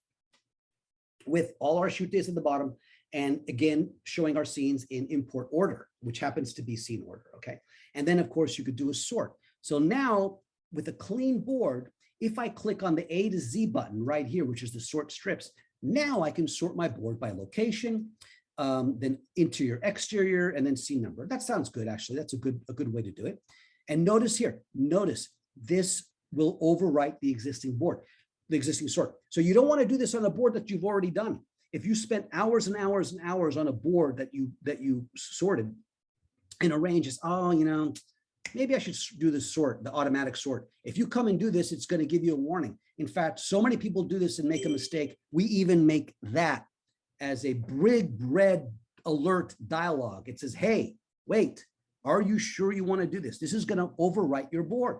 [SPEAKER 1] with all our shoot days at the bottom. And again, showing our scenes in import order, which happens to be scene order. Okay. And then of course you could do a sort. So now with a clean board, if I click on the A to Z button right here, which is the sort strips, now I can sort my board by location, then interior, exterior, and then scene number. That sounds good, actually. That's a good way to do it. And notice here, this will overwrite the existing board, the existing sort. So you don't want to do this on a board that you've already done. If you spent hours and hours and hours on a board that you sorted and arranged, maybe I should do the sort, the automatic sort. If you come and do this, it's going to give you a warning. In fact, so many people do this and make a mistake. We even make that as a big red alert dialogue. It says, hey, wait, are you sure you want to do this? This is going to overwrite your board.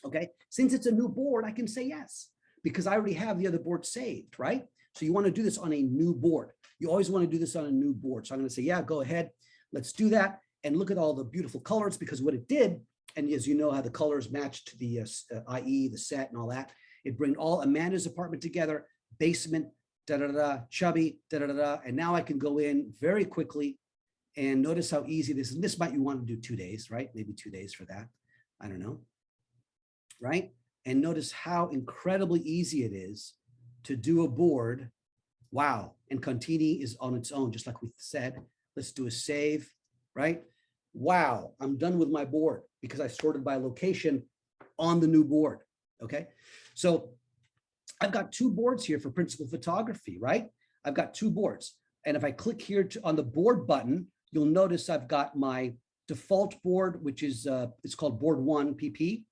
[SPEAKER 1] Okay, since it's a new board, I can say yes, because I already have the other board saved, right? So you want to do this on a new board. You always want to do this on a new board. So I'm going to say, yeah, go ahead. Let's do that. And look at all the beautiful colors, because what it did, and as you know how the colors match to the IE, the set and all that, it bring all Amanda's apartment together, basement, Chubby, and now I can go in very quickly and notice how easy this is. And this might you want to do 2 days, right? Maybe 2 days for that. I don't know, right? And notice how incredibly easy it is to do a board. Wow. And Contini is on its own, just like we said. Let's do a save, right? Wow, I'm done with my board because I sorted by location on the new board. Okay, so I've got 2 boards here for principal photography, right? I've got 2 boards. And if I click here on the board button, you'll notice I've got my default board, which is, it's called board 1 PP.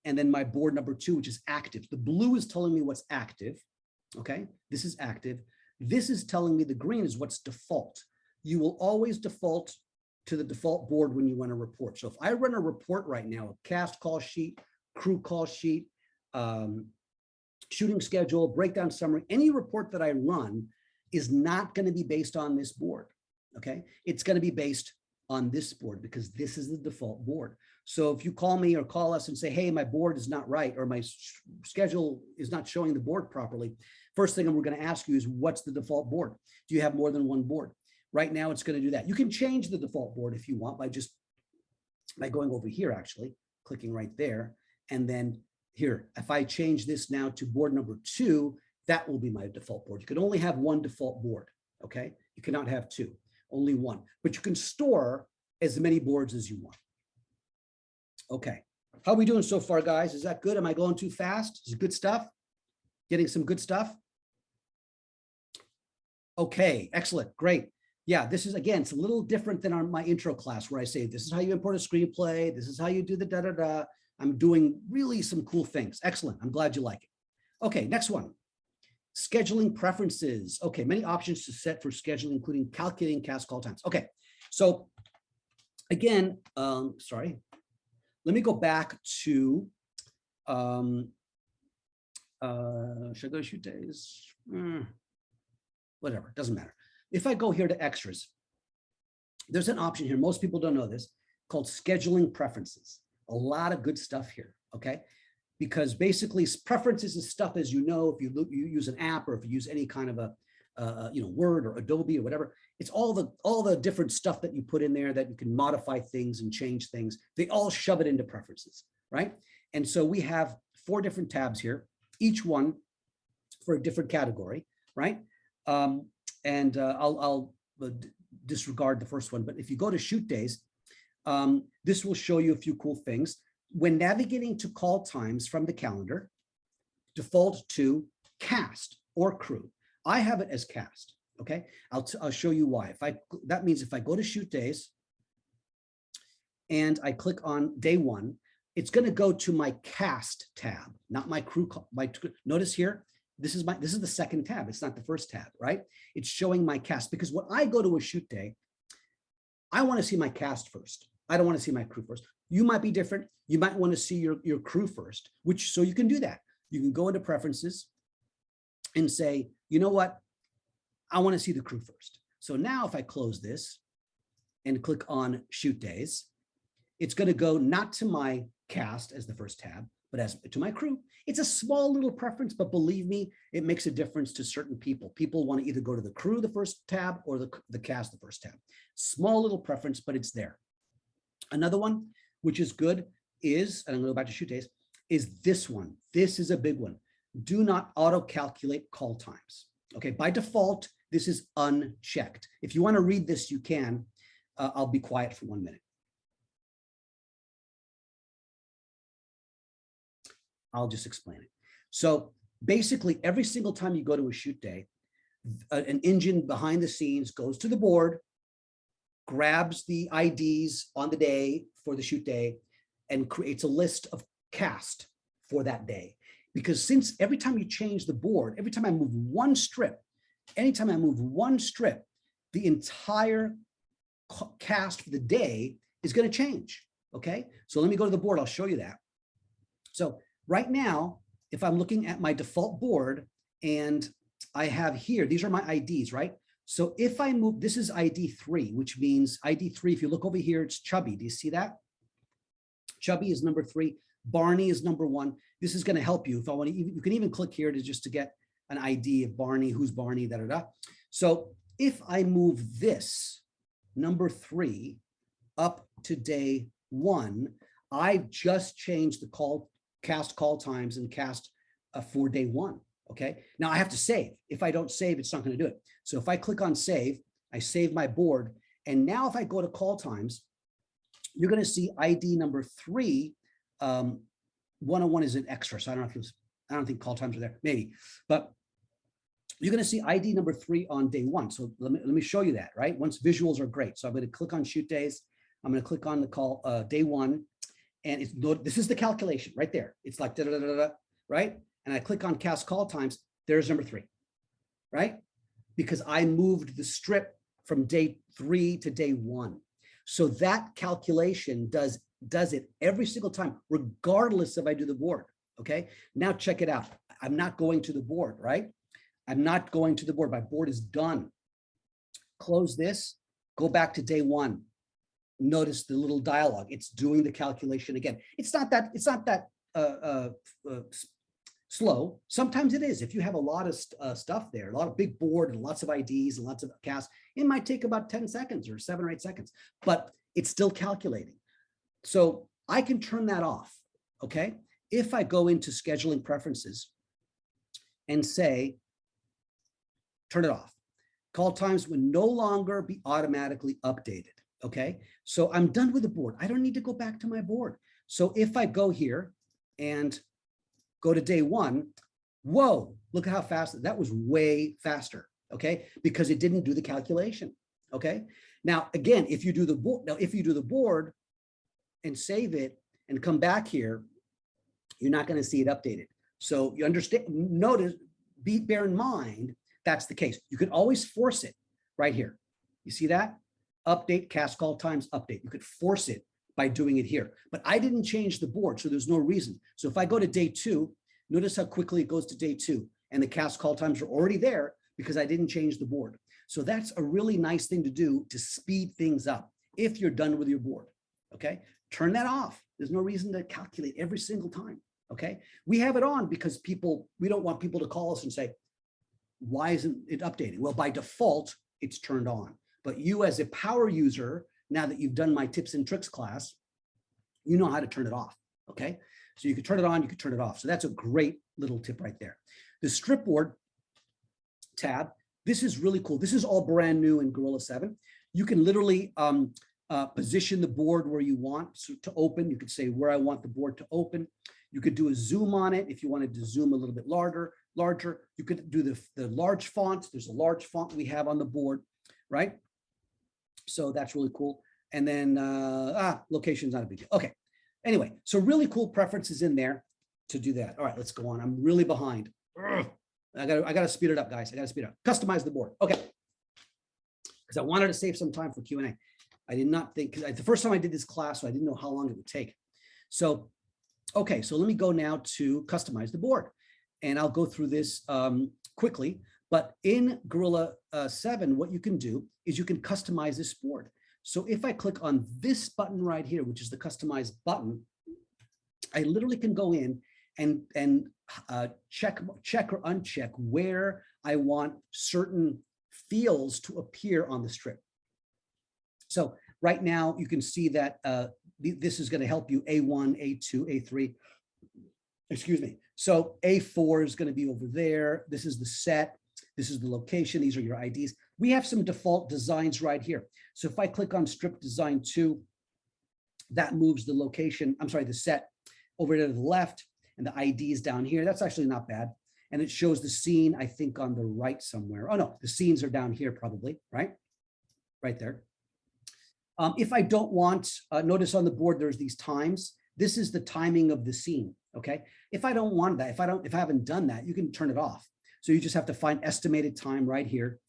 [SPEAKER 1] And then my board number 2, which is active. The blue is telling me what's active. Okay, this is active. This is telling me the green is what's default. You will always default to the default board when you run a report. So if I run a report right now, a cast call sheet, crew call sheet, shooting schedule, breakdown summary, any report that I run is not going to be based on this board. Okay, it's going to be based on this board because this is the default board. So if you call me or call us and say, hey, my board is not right, or my schedule is not showing the board properly, first thing we're going to ask you is, what's the default board? Do you have more than one board? Right now, it's going to do that. You can change the default board if you want by going over here, actually, clicking right there. And then here, if I change this now to board number 2, that will be my default board. You can only have one default board, okay? You cannot have two, only one, but you can store as many boards as you want. Okay, how are we doing so far, guys? Is that good? Am I going too fast? Is it good stuff? Getting some good stuff? Okay, excellent, great. Yeah, this is, again, it's a little different than my intro class where I say, this is how you import a screenplay. This is how you do the da-da-da. I'm doing really some cool things. Excellent, I'm glad you like it. Okay, next one. Scheduling preferences. Okay, many options to set for scheduling, including calculating cast call times. Okay, so again, sorry, let me go back to, should I go shoot days? Whatever, doesn't matter. If I go here to extras, there's an option here, most people don't know this, called scheduling preferences. A lot of good stuff here, okay? Because basically preferences is stuff, as you know, if you use an app or if you use any kind of a Word or Adobe or whatever, it's all the different stuff that you put in there that you can modify things and change things. They all shove it into preferences, right? And so we have 4 different tabs here, each one for a different category, right? I'll disregard the first one, but if you go to shoot days, this will show you a few cool things. When navigating to call times from the calendar, default to cast or crew. I have it as cast, okay? I'll show you why. That means if I go to shoot days and I click on day 1, it's going to go to my cast tab, not my crew. Notice here, this is the second tab. It's not the first tab, right? It's showing my cast, because when I go to a shoot day, I want to see my cast first. I don't want to see my crew first. You might be different. You might want to see your crew first, so you can do that. You can go into preferences and say, you know what? I want to see the crew first. So now if I close this and click on shoot days, it's going to go not to my cast as the first tab, but as to my crew. It's a small little preference, but believe me, it makes a difference to certain people. People want to either go to the crew, the first tab, or the cast, the first tab. Small little preference, but it's there. Another one, which is good, is, and I'm going to go back to shoot days, is this one. This is a big one. Do not auto-calculate call times. Okay, by default, this is unchecked. If you want to read this, you can. I'll be quiet for 1 minute. I'll just explain it. So basically, every single time you go to a shoot day, an engine behind the scenes goes to the board, grabs the IDs on the day for the shoot day, and creates a list of cast for that day. Because since every time you change the board, every time I move one strip, anytime I move one strip, the entire cast for the day is going to change. Okay, so let me go to the board. I'll show you that. So right now, if I'm looking at my default board and I have here, these are my IDs, right? So if I move, this is ID 3, which means ID 3, if you look over here, it's Chubby. Do you see that? Chubby is number 3. Barney is number 1. This is going to help you. If I want to, you can even click here to get an ID of Barney, who's Barney, da da da. So if I move this number 3 up to day 1, I've just changed the cast call times and cast for day 1. Okay. Now I have to save. If I don't save, it's not going to do it. So if I click on save, I save my board. And now if I go to call times, you're going to see ID number 3. 101 is an extra. So I don't think call times are there, maybe, but you're going to see ID number 3 on day 1. So let me show you that, right? Once visuals are great. So I'm going to click on shoot days. I'm going to click on the call day 1. And this is the calculation right there. It's like, da, da, da, da, da, right? And I click on cast call times. There's number 3, right? Because I moved the strip from day 3 to day 1. So that calculation does it every single time, regardless if I do the board. Okay. Now check it out. I'm not going to the board, right? I'm not going to the board. My board is done. Close this, go back to day 1. Notice the little dialogue. It's doing the calculation again. It's not that slow. Sometimes it is. If you have a lot of stuff there, a lot of big board and lots of IDs and lots of casts, it might take about 10 seconds or 7 or 8 seconds, but it's still calculating. So I can turn that off. Okay. If I go into scheduling preferences and say, turn it off. Call times will no longer be automatically updated. Okay, so I'm done with the board. I don't need to go back to my board. So if I go here and go to day one, whoa, look at how fast that was, way faster. Okay, because it didn't do the calculation. Okay, now again, if you do the board and save it and come back here, you're not going to see it updated. So you understand, notice, bear in mind, that's the case. You could always force it right here. You see that? Update, cast call times, update. You could force it by doing it here, but I didn't change the board, so there's no reason. So if I go to day 2, notice how quickly it goes to day 2, and the cast call times are already there because I didn't change the board. So that's a really nice thing to do to speed things up if you're done with your board. Okay, turn that off. There's no reason to calculate every single time. Okay, we have it on because we don't want people to call us and say, why isn't it updating? Well, by default, it's turned on. But you as a power user, now that you've done my tips and tricks class, you know how to turn it off. Okay, so you can turn it on, you can turn it off. So that's a great little tip right there. The strip board tab, this is really cool. This is all brand new in Gorilla 7. You can literally position the board where you want to open. You could say where I want the board to open. You could do a zoom on it if you wanted to zoom a little bit larger. You could do the large font. There's a large font we have on the board, right? So that's really cool. And then location's not a big deal. Okay. Anyway, so really cool preferences in there to do that. All right, let's go on. I'm really behind. Ugh. I gotta speed it up, guys. I gotta speed it up. Customize the board. Okay. Because I wanted to save some time for Q&A. I did not think, because the first time I did this class, so I didn't know how long it would take. So, okay, so let me go now to customize the board. And I'll go through this quickly. But in Gorilla 7, what you can do is you can customize this board. So if I click on this button right here, which is the customize button, I literally can go in and check or uncheck where I want certain fields to appear on the strip. So right now you can see that this is going to help you A1, A2, A3. Excuse me. So A4 is going to be over there. This is the set. This is the location. These are your IDs. We have some default designs right here. So if I click on strip design 2, that moves the location, I'm sorry, the set over to the left, and the IDs down here. That's actually not bad. And it shows the scene, I think, on the right somewhere. Oh no, the scenes are down here probably, right? Right there. If I don't want, notice on the board, there's these times. This is the timing of the scene, okay? If I don't want that, if I haven't done that, you can turn it off. So you just have to find estimated time right here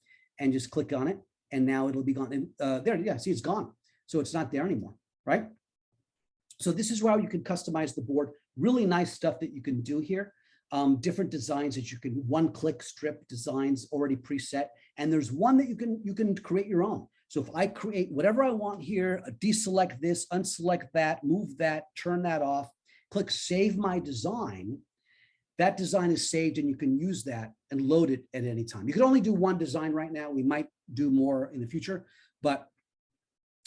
[SPEAKER 1] and just click on it. And now it'll be gone. And there, yeah, see, it's gone. So it's not there anymore, right? So this is how you can customize the board. Really nice stuff that you can do here. Different designs that you can one-click strip designs already preset. And there's one that you can create your own. So if I create whatever I want here, deselect this, unselect that, move that, turn that off, click save my design, that design is saved and you can use that and load it at any time. You can only do one design right now. We might do more in the future, but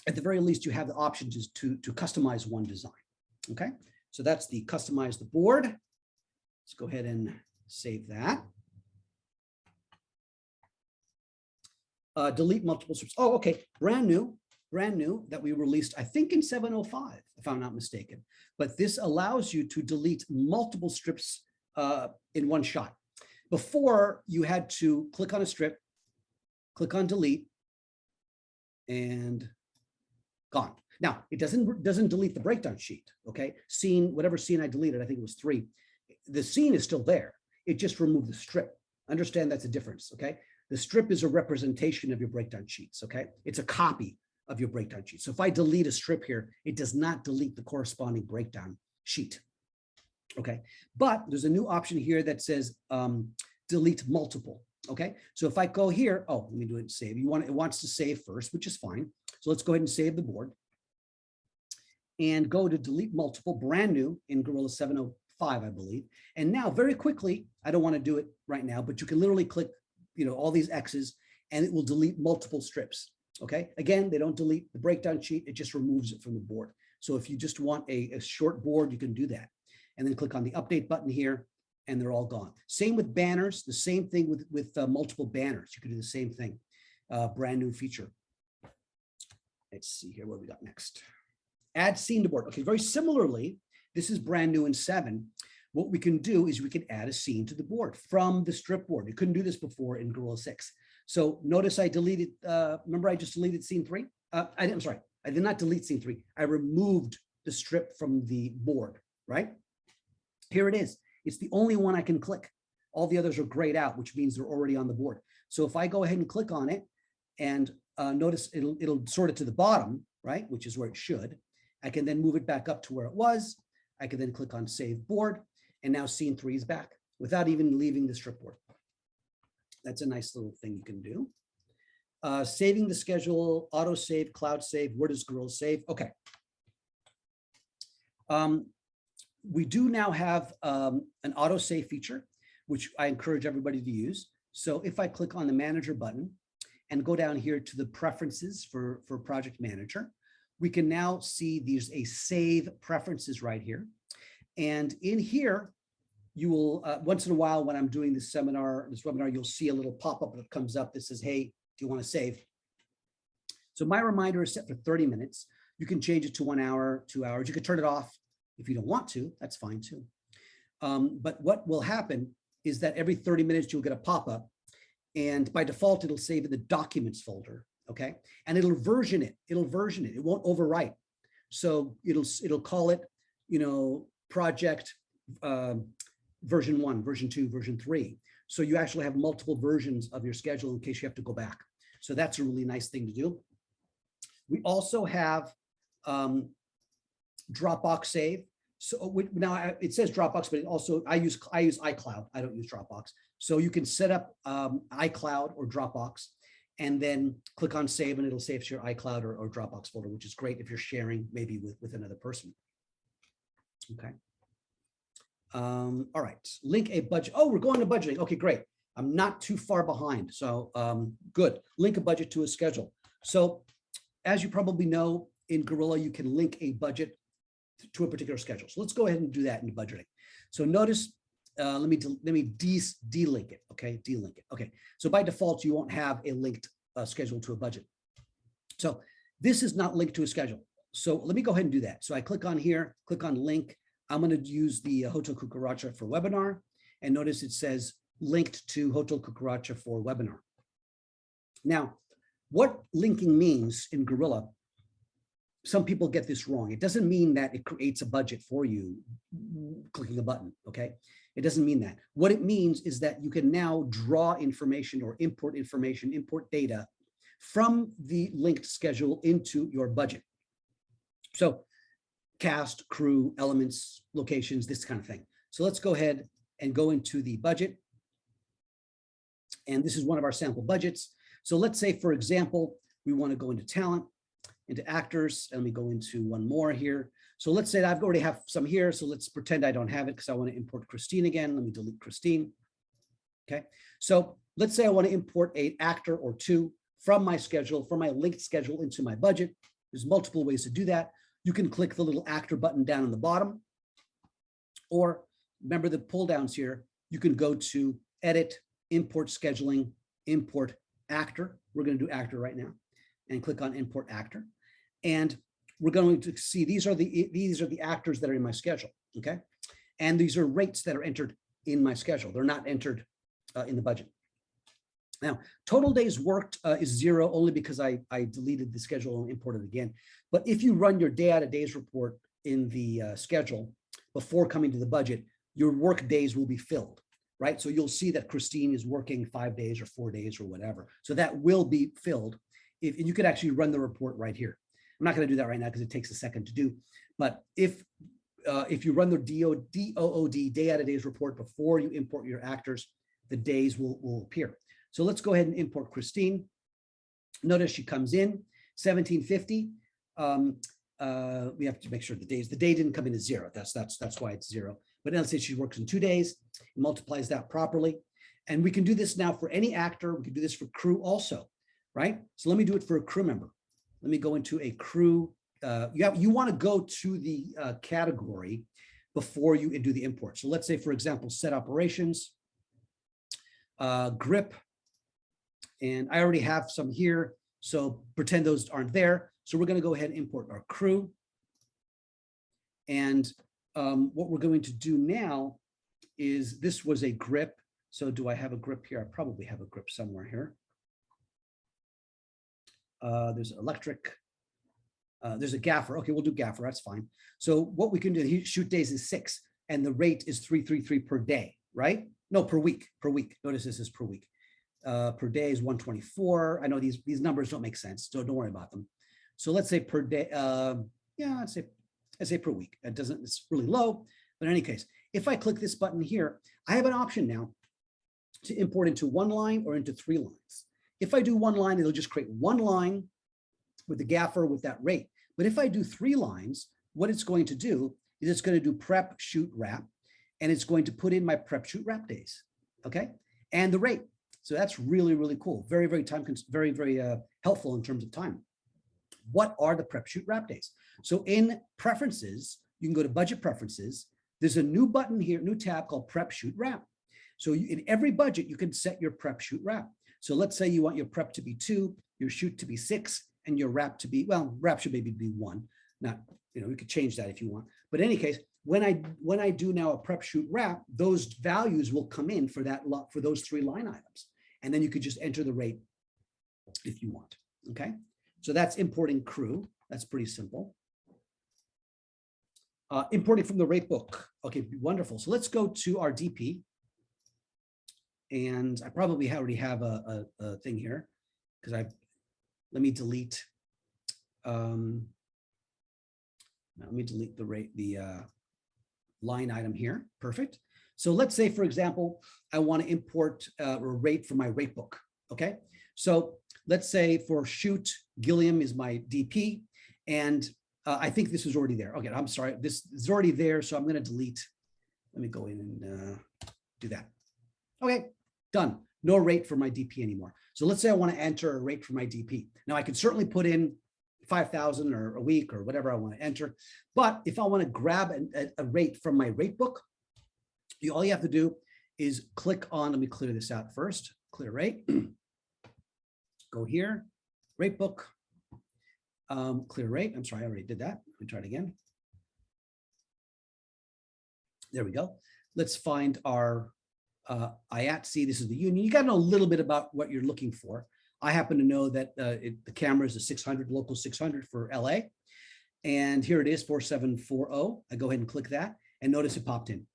[SPEAKER 1] at the very least, you have the option to customize one design. Okay, so that's the customize the board. Let's go ahead and save that. Delete multiple strips. Oh, okay, brand new that we released, I think in 705, if I'm not mistaken. But this allows you to delete multiple strips in one shot. Before, you had to click on a strip, click on delete, and gone. Now, it doesn't delete the breakdown sheet, okay? Scene, whatever scene I deleted, I think it was 3. The scene is still there. It just removed the strip. Understand that's a difference, okay? The strip is a representation of your breakdown sheets, okay? It's a copy of your breakdown sheet. So if I delete a strip here, it does not delete the corresponding breakdown sheet, okay? But there's a new option here that says delete multiple, okay? So if I go here, oh, let me do it and save. It wants to save first, which is fine. So let's go ahead and save the board and go to delete multiple, brand new in Gorilla 705, I believe. And now very quickly, I don't want to do it right now, but you can literally click, all these X's and it will delete multiple strips. Okay. Again, they don't delete the breakdown sheet. It just removes it from the board. So if you just want a short board, you can do that. And then click on the update button here and they're all gone. Same with banners, the same thing with multiple banners. You could do the same thing. Brand new feature. Let's see here, what we got next. Add scene to board. Okay, very similarly, this is brand new in 7. What we can do is we can add a scene to the board from the strip board. You couldn't do this before in Gorilla 6. So notice I deleted, remember I just deleted scene 3? I'm sorry, I did not delete scene 3. I removed the strip from the board, right? Here it is. It's the only one I can click. All the others are grayed out, which means they're already on the board. So if I go ahead and click on it and notice it'll sort it to the bottom, right? Which is where it should. I can then move it back up to where it was. I can then click on save board, and now scene 3 is back without even leaving the strip board. That's a nice little thing you can do. Saving the schedule, auto save, cloud save. Where does Gorilla save? Okay. We do now have an auto save feature, which I encourage everybody to use. So if I click on the manager button and go down here to the preferences for project manager, we can now see there's a save preferences right here. And in here, you will, once in a while when I'm doing this webinar, you'll see a little pop-up that comes up that says, hey, do you want to save? So my reminder is set for 30 minutes. You can change it to 1 hour, 2 hours. You can turn it off if you don't want to, that's fine too. But what will happen is that every 30 minutes, you'll get a pop-up, and by default, it'll save in the documents folder, okay? And it'll version it, it won't overwrite. So it'll call it, you know, project version 1, version 2, version 3. So you actually have multiple versions of your schedule in case you have to go back. So that's a really nice thing to do. We also have Dropbox save. So now it says Dropbox, but it also I use iCloud. I don't use Dropbox. So you can set up iCloud or Dropbox, and then click on save, and it'll save to your iCloud or Dropbox folder, which is great if you're sharing maybe with another person. Okay. All right. Link a budget. Oh, we're going to budgeting. Okay, great. I'm not too far behind. So good. Link a budget to a schedule. So as you probably know, in Gorilla, you can link a budget to a particular schedule. So let's go ahead and do that in budgeting. So notice, let me delink it. Okay, delink it. Okay. So by default, you won't have a linked schedule to a budget. So this is not linked to a schedule. So let me go ahead and do that. So I click on here, click on link. I'm going to use the Hotel Cucaracha for webinar, and notice it says linked to Hotel Cucaracha for webinar. Now, what linking means in Gorilla, some people get this wrong. It doesn't mean that it creates a budget for you clicking a button, okay? It doesn't mean that. What it means is that you can now draw information or import information, import data from the linked schedule into your budget. So cast, crew, elements, locations, this kind of thing. So let's go ahead and go into the budget. And this is one of our sample budgets. So let's say, for example, we want to go into talent, into actors, and let me go into one more here. So let's say I've already have some here. So let's pretend I don't have it because I want to import Christine again. Let me delete Christine. Okay. So let's say I want to import an actor or two from my schedule, from my linked schedule into my budget. There's multiple ways to do that. You can click the little actor button down on the bottom, or remember the pull downs here. You can go to edit, import scheduling, import actor. We're going to do actor right now, and click on import actor. And we're going to see these are the actors that are in my schedule. Okay. And these are rates that are entered in my schedule. They're not entered in the budget. Now, total days worked is 0 only because I deleted the schedule and imported it again. But if you run your day out of days report in the schedule before coming to the budget, your work days will be filled, right? So you'll see that Christine is working 5 days or 4 days or whatever. So that will be filled. And you could actually run the report right here. I'm not going to do that right now because it takes a second to do. But if you run the DOOD, day out of days report, before you import your actors, the days will appear. So let's go ahead and import Christine. Notice she comes in 1750. We have to make sure the day didn't come in as 0. That's why it's 0. But let's say she works in 2 days, multiplies that properly. And we can do this now for any actor. We can do this for crew also, right? So let me do it for a crew member. Let me go into a crew. You want to go to the category before you do the import. So let's say, for example, set operations, grip, and I already have some here, so pretend those aren't there. So we're going to go ahead and import our crew. And what we're going to do now is, this was a grip. So do I have a grip here? I probably have a grip somewhere here. There's electric. There's a gaffer. Okay, we'll do gaffer. That's fine. So what we can do, shoot days is 6, and the rate is 333 per day, right? No, per week. Per week. Notice this is per week. Per day is 124. I know these numbers don't make sense, so don't worry about them. So let's say per day. Yeah, I'd say per week. It doesn't. It's really low, but in any case, if I click this button here, I have an option now to import into 1 line or into 3 lines. If I do 1 line, it'll just create 1 line with the gaffer with that rate. But if I do 3 lines, what it's going to do is it's going to do prep, shoot, wrap, and it's going to put in my prep, shoot, wrap days, okay, and the rate. So that's really, really cool. Very, very very helpful in terms of time. What are the prep, shoot, wrap days? So in preferences, you can go to budget preferences. There's a new button here, new tab called prep, shoot, wrap. So in every budget, you can set your prep, shoot, wrap. So let's say you want your prep to be 2, your shoot to be 6, and your wrap to be, well, wrap should maybe be 1. Not, you could change that if you want. But in any case, when I do now a prep, shoot, wrap, those values will come in for those 3 line items. And then you could just enter the rate if you want, okay? So that's importing crew. That's pretty simple. Importing from the rate book. Okay, wonderful. So let's go to our DP. And I probably already have a thing here, because let me delete. Let me delete the line item here. Perfect. So let's say, for example, I want to import a rate from my rate book. Okay. So let's say for shoot, Gilliam is my DP, and I think this is already there. Okay, I'm sorry, this is already there, so I'm going to delete. Let me go in and do that. Okay, done. No rate for my DP anymore. So let's say I want to enter a rate for my DP. Now I can certainly put in 5,000 or a week or whatever I want to enter. But if I want to grab a rate from my rate book, all you have to do is click on, let me clear this out first, clear rate. Go here, rate book, clear rate. I'm sorry, I already did that. Let me try it again. There we go. Let's find our IATSE. This is the union. You got to know a little bit about what you're looking for. I happen to know that the camera is a 600, local 600 for LA. And here it is, 4740. I go ahead and click that, and notice it popped in.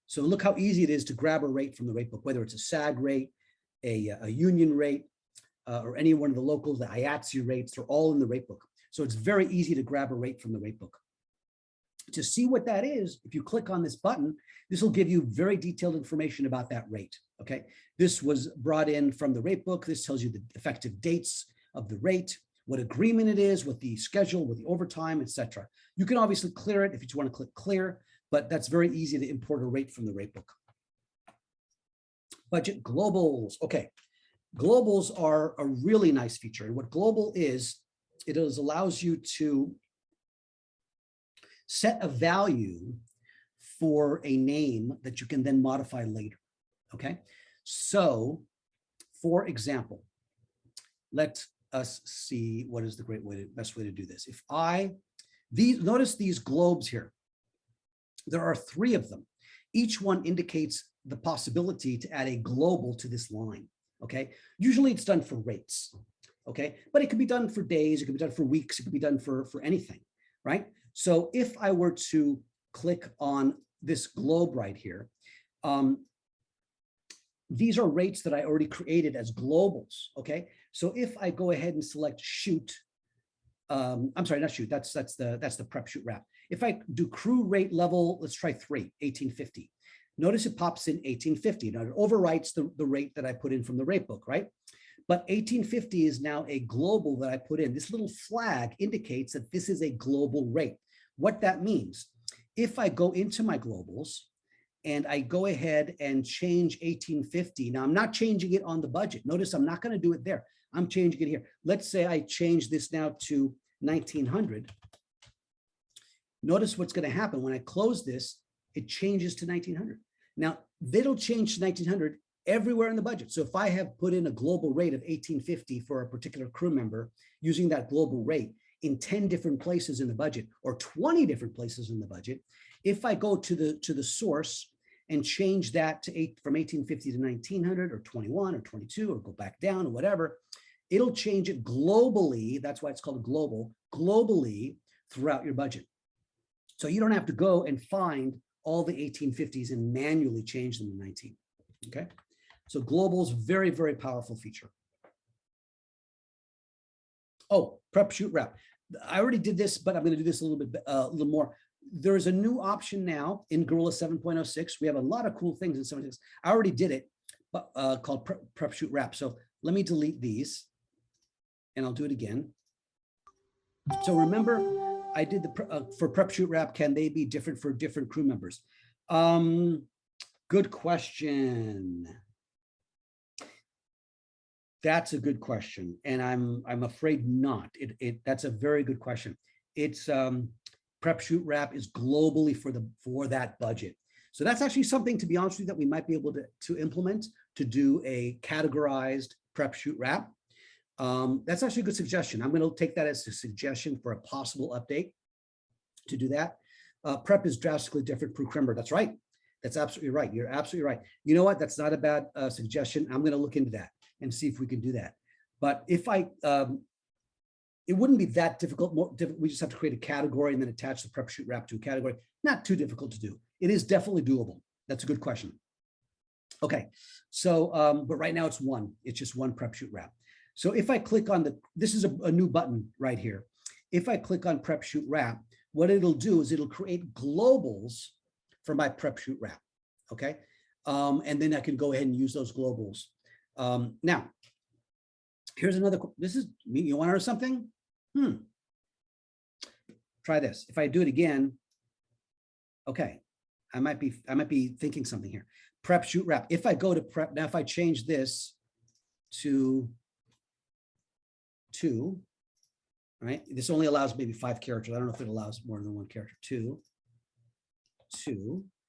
[SPEAKER 1] So look how easy it is to grab a rate from the rate book, whether it's a SAG rate, a union rate, or any one of the locals, the IATSE rates, they're all in the rate book. So it's very easy to grab a rate from the rate book. To see what that is, if you click on this button, this will give you very detailed information about that rate, okay? This was brought in from the rate book. This tells you the effective dates of the rate, what agreement it is, what the schedule, what the overtime, etc. You can obviously clear it if you just want to click clear, but that's very easy to import a rate from the rate book. Budget globals, okay. Globals are a really nice feature. And what global is, it allows you to set a value for a name that you can then modify later, okay? So, for example, let us see what is the best way to do this. If notice these globes here. There are 3 of them. Each one indicates the possibility to add a global to this line, okay? Usually it's done for rates, okay? But it could be done for days, it could be done for weeks, it could be done for anything, right? So if I were to click on this globe right here, these are rates that I already created as globals, okay? So if I go ahead and select shoot, I'm sorry, not shoot, that's the prep, shoot, wrap. If I do crew rate level, let's try 3, 1850. Notice it pops in 1850. Now it overwrites the rate that I put in from the rate book, right? But 1850 is now a global that I put in. This little flag indicates that this is a global rate. What that means, if I go into my globals and I go ahead and change 1850, now I'm not changing it on the budget. Notice I'm not going to do it there. I'm changing it here. Let's say I change this now to 1900. Notice what's going to happen when I close this. it changes to 1900. Now, it'll change to 1900 everywhere in the budget. So if I have put in a global rate of 1850 for a particular crew member using that global rate in 10 different places in the budget or 20 different places in the budget, if I go to the source and change that to from 1850 to 1900 or 21 or 22 or go back down or whatever, it'll change it globally. That's why it's called global, globally throughout your budget. So you don't have to go and find all the 1850s and manually change them to 19. Okay. So global is a very, very powerful feature. Oh, prep, shoot, wrap. I already did this, but I'm going to do this a little more. There is a new option now in Gorilla 7.06. We have a lot of cool things in 7.6. I already did it, but called prep, shoot, wrap. So let me delete these, and I'll do it again. So remember, I did the for prep, shoot, wrap. Can they be different for different crew members? Good question. That's a good question, and I'm afraid not. That's a very good question. It's prep, shoot, wrap is globally for that budget. So that's actually something, to be honest with you, that we might be able to implement, to do a categorized prep, shoot, wrap. That's actually a good suggestion. I'm going to take that as a suggestion for a possible update to do that. Prep is drastically different per crew member. That's right. That's absolutely right. You're absolutely right. You know what? That's not a bad suggestion. I'm going to look into that and see if we can do that. But if it wouldn't be that difficult. We just have to create a category and then attach the prep, shoot, wrap to a category. Not too difficult to do. It is definitely doable. That's a good question. Okay, so but right now it's one. It's just one prep, shoot, wrap. So if I click on this is a new button right here. If I click on prep, shoot, wrap, what it'll do is it'll create globals for my prep, shoot, wrap. Okay, and then I can go ahead and use those globals. Now, here's another. This is you want to know something? Try this. If I do it again, okay, I might be thinking something here. Prep, shoot, wrap. If I go to prep now, if I change this to 2, right? This only allows maybe 5 characters. I don't know if it allows more than 1 character. 2,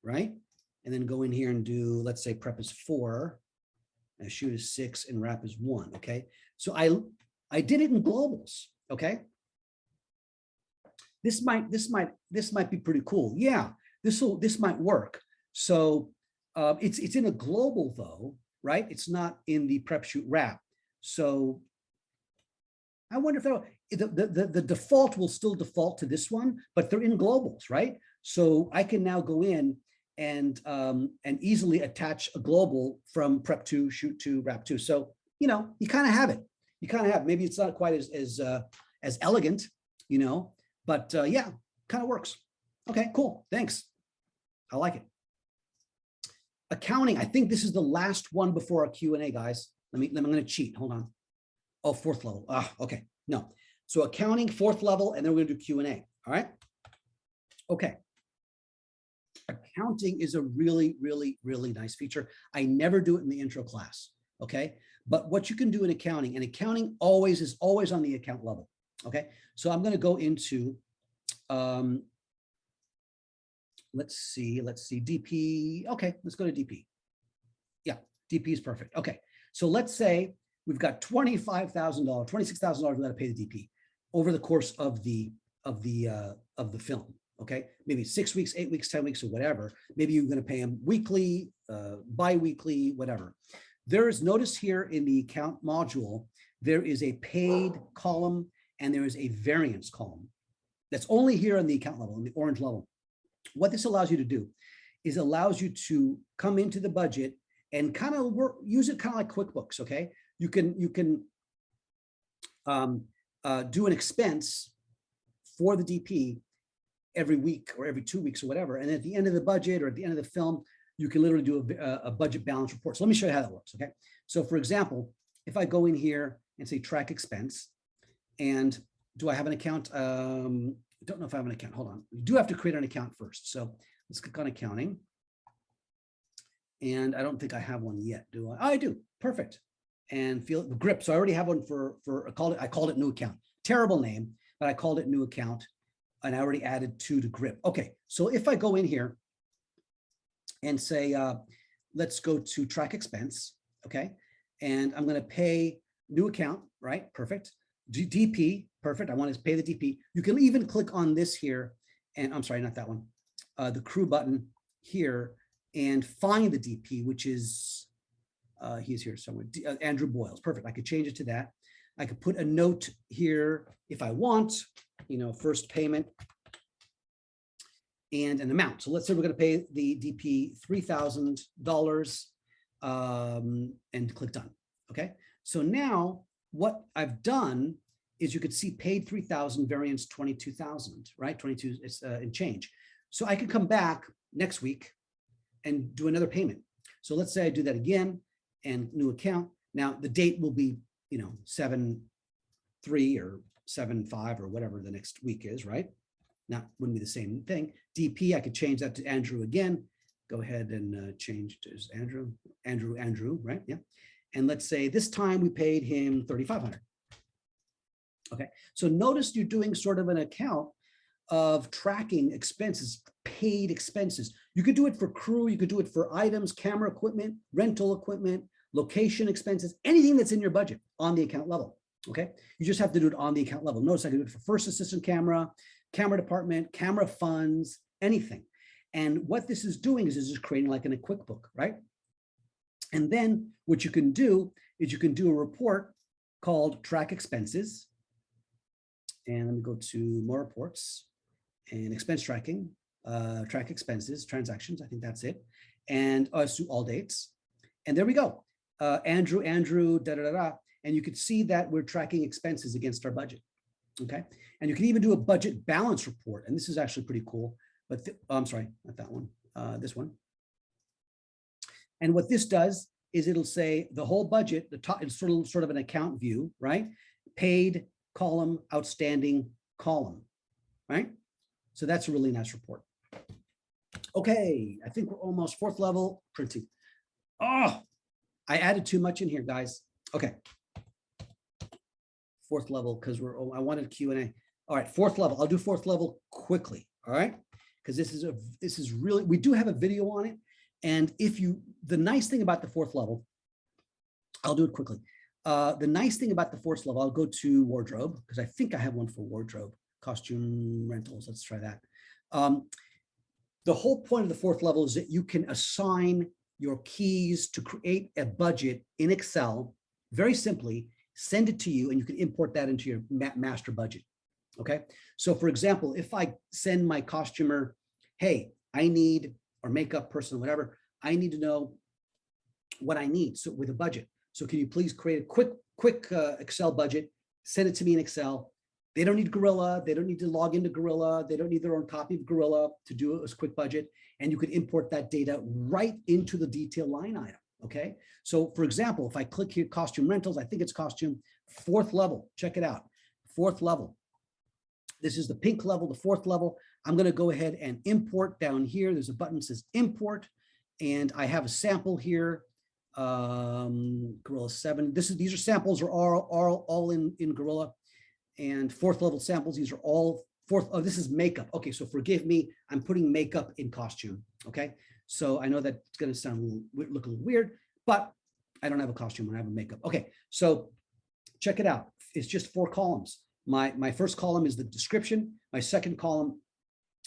[SPEAKER 1] right? And then go in here and do, let's say prep is 4, and shoot is 6, and wrap is 1. Okay, so I did it in globals. Okay, this might be pretty cool. Yeah, this might work. So it's in a global though, right? It's not in the prep, shoot, wrap. So I wonder if the default will still default to this one, but they're in globals, right? So I can now go in and easily attach a global from prep 2, shoot 2, wrap 2. So you know, you kind of have it. You kind of have. Maybe it's not quite as elegant, you know, but yeah, kind of works. Okay, cool. Thanks. I like it. Accounting. I think this is the last one before our Q&A, guys. I'm going to cheat. Hold on. Oh, 4th level. Okay. No. So accounting, 4th level, and then we're going to do Q&A. All right. Okay. Accounting is a really, really, really nice feature. I never do it in the intro class. Okay. But what you can do in accounting, and accounting is always on the account level. Okay. So I'm going to go into, let's see, DP. Okay. Let's go to DP. Yeah. DP is perfect. Okay. So let's say we've got $25,000, $26,000 we got to pay the DP over the course of the film. Okay, maybe 6 weeks, 8 weeks, 10 weeks, or whatever. Maybe you're going to pay them weekly, bi-weekly, whatever. There is, notice here in the account module, there is a paid column and there is a variance column. That's only here on the account level, on the orange level. What this allows you to do is allows you to come into the budget and kind of use it kind of like QuickBooks. Okay, you can do an expense for the DP every week or every 2 weeks or whatever, and at the end of the budget or at the end of the film, you can literally do a budget balance report. So let me show you how that works. Okay, so for example, if I go in here and say track expense, and do I have an account? I don't know if I have an account. Hold on, you do have to create an account first. So let's click on accounting. And I don't think I have one yet, do I? Oh, I do. Perfect. And feel the grip. So I already have one for I called it new account. Terrible name, but I called it new account, and I already added 2 to grip. Okay. So if I go in here and say, let's go to track expense, okay? And I'm gonna pay new account, right? Perfect. DP, perfect. I want to pay the DP. You can even click on this here, and I'm sorry, not that one, the crew button here, and find the DP, which is, he's here somewhere, Andrew Boyles. Perfect. I could change it to that. I could put a note here if I want, you know, first payment and an amount. So let's say we're going to pay the DP $3,000 and click done. Okay. So now what I've done is you could see paid 3,000, variance 22,000, right? 22 is and change. So I could come back next week and do another payment. So let's say I do that again and new account. Now the date will be, you know, 7/3 or 7/5 or whatever the next week is, right? Not wouldn't be the same thing. DP, I could change that to Andrew again. Go ahead and change to Andrew, right? Yeah. And let's say this time we paid him 3,500. Okay. So notice you're doing sort of an account of tracking expenses, paid expenses. You could do it for crew. You could do it for items, camera equipment, rental equipment, location expenses, anything that's in your budget on the account level. Okay. You just have to do it on the account level. Notice I can do it for first assistant camera, camera department, camera funds, anything. And what this is doing is just creating like in a QuickBook, right? And then what you can do is you can do a report called track expenses. And let me go to more reports and expense tracking, track expenses, transactions. I think that's it. And all dates. And there we go. Andrew, da, da, da, da. And you could see that we're tracking expenses against our budget. Okay. And you can even do a budget balance report. And this is actually pretty cool. But I'm sorry, not that one, this one. And what this does is it'll say the whole budget, the top, it's sort of an account view, right? Paid column, outstanding column, right? So that's a really nice report. Okay, I think we're almost fourth level printing. Oh, I added too much in here, guys. Okay. Fourth level, because I wanted Q&A. All right, fourth level. I'll do fourth level quickly. All right, because this is really, we do have a video on it. And the nice thing about the fourth level, I'll do it quickly. The nice thing about the fourth level, I'll go to wardrobe because I think I have one for wardrobe, costume rentals. Let's try that. The whole point of the fourth level is that you can assign your keys to create a budget in Excel very simply, send it to you, and you can import that into your master budget. Okay. So for example, if I send my costumer, hey, I need, or makeup person, whatever, I need to know what I need. So with a budget. So can you please create a quick Excel budget, send it to me in Excel. They don't need Gorilla. They don't need to log into Gorilla. They don't need their own copy of Gorilla to do a quick budget. And you could import that data right into the detail line item. Okay. So for example, if I click here, costume rentals, I think it's costume, fourth level. Check it out. Fourth level. This is the pink level, the fourth level. I'm going to go ahead and import down here. There's a button that says import. And I have a sample here. Gorilla 7. These are samples are all in Gorilla. And fourth level samples, these are all fourth. Oh, this is makeup. Okay, so forgive me. I'm putting makeup in costume. Okay, so I know that's going to sound look a little weird, but I don't have a costume when I have a makeup. Okay, so check it out. It's just 4 columns. My first column is the description. My second column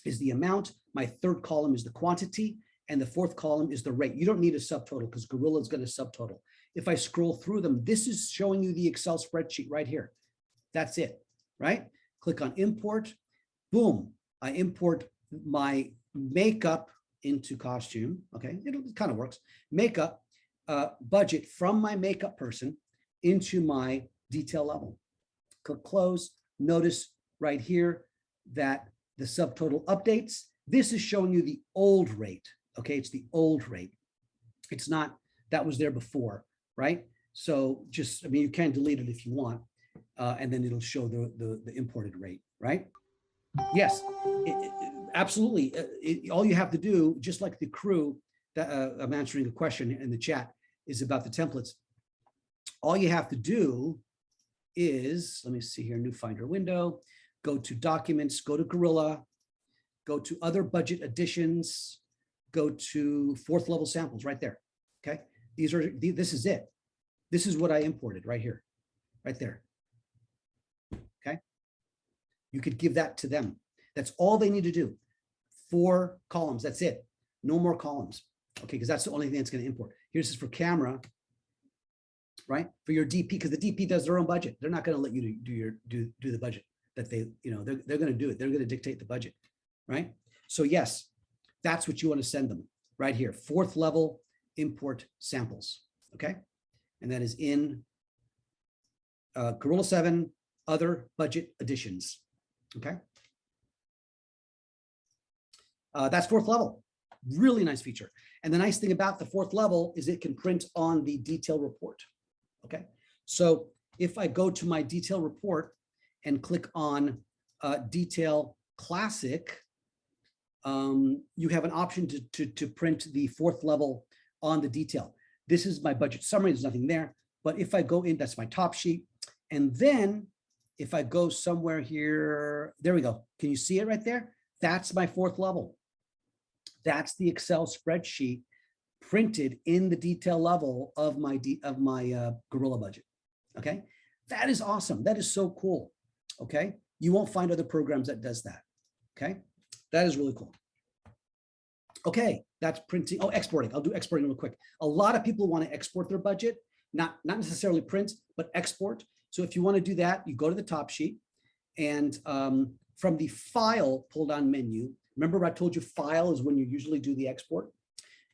[SPEAKER 1] is the amount. My third column is the quantity. And the fourth column is the rate. You don't need a subtotal because Gorilla is going to subtotal. If I scroll through them, this is showing you the Excel spreadsheet right here. That's it, right? Click on import. Boom. I import my makeup into costume. Okay, it kind of works. Makeup budget from my makeup person into my detail level. Click close. Notice right here that the subtotal updates. This is showing you the old rate. Okay, it's the old rate. It's not, that was there before, right? So just, I mean, you can delete it if you want, and then it'll show the imported rate, right? Yes, absolutely. All you have to do, just like the crew, that I'm answering a question in the chat, is about the templates. All you have to do is, let me see here, new Finder window, go to documents, go to Gorilla, go to other budget additions, go to fourth level samples right there. Okay. This is it. This is what I imported right here, right there. Okay. You could give that to them. That's all they need to do. 4 columns. That's it. No more columns. Okay. Because that's the only thing that's going to import. Here's this for camera, right? For your DP, because the DP does their own budget. They're not going to let you do the budget that they, they're going to do it. They're going to dictate the budget, right? So yes, that's what you want to send them right here. 4th level import samples. Okay. And that is in Gorilla 7 other budget additions. Okay. That's 4th level. Really nice feature. And the nice thing about the 4th level is it can print on the detail report. Okay. So if I go to my detail report and click on detail classic, you have an option to print the 4th level on the detail. This is my budget summary. There's nothing there. But if I go in, that's my top sheet. And then if I go somewhere here, there we go. Can you see it right there? That's my 4th level. That's the Excel spreadsheet printed in the detail level of my Gorilla budget. Okay. That is awesome. That is so cool. Okay. You won't find other programs that does that. Okay. That is really cool. Okay. That's printing. Oh, exporting. I'll do exporting real quick. A lot of people want to export their budget, not necessarily print, but export. So if you want to do that, you go to the top sheet and from the file pull down menu, remember I told you file is when you usually do the export.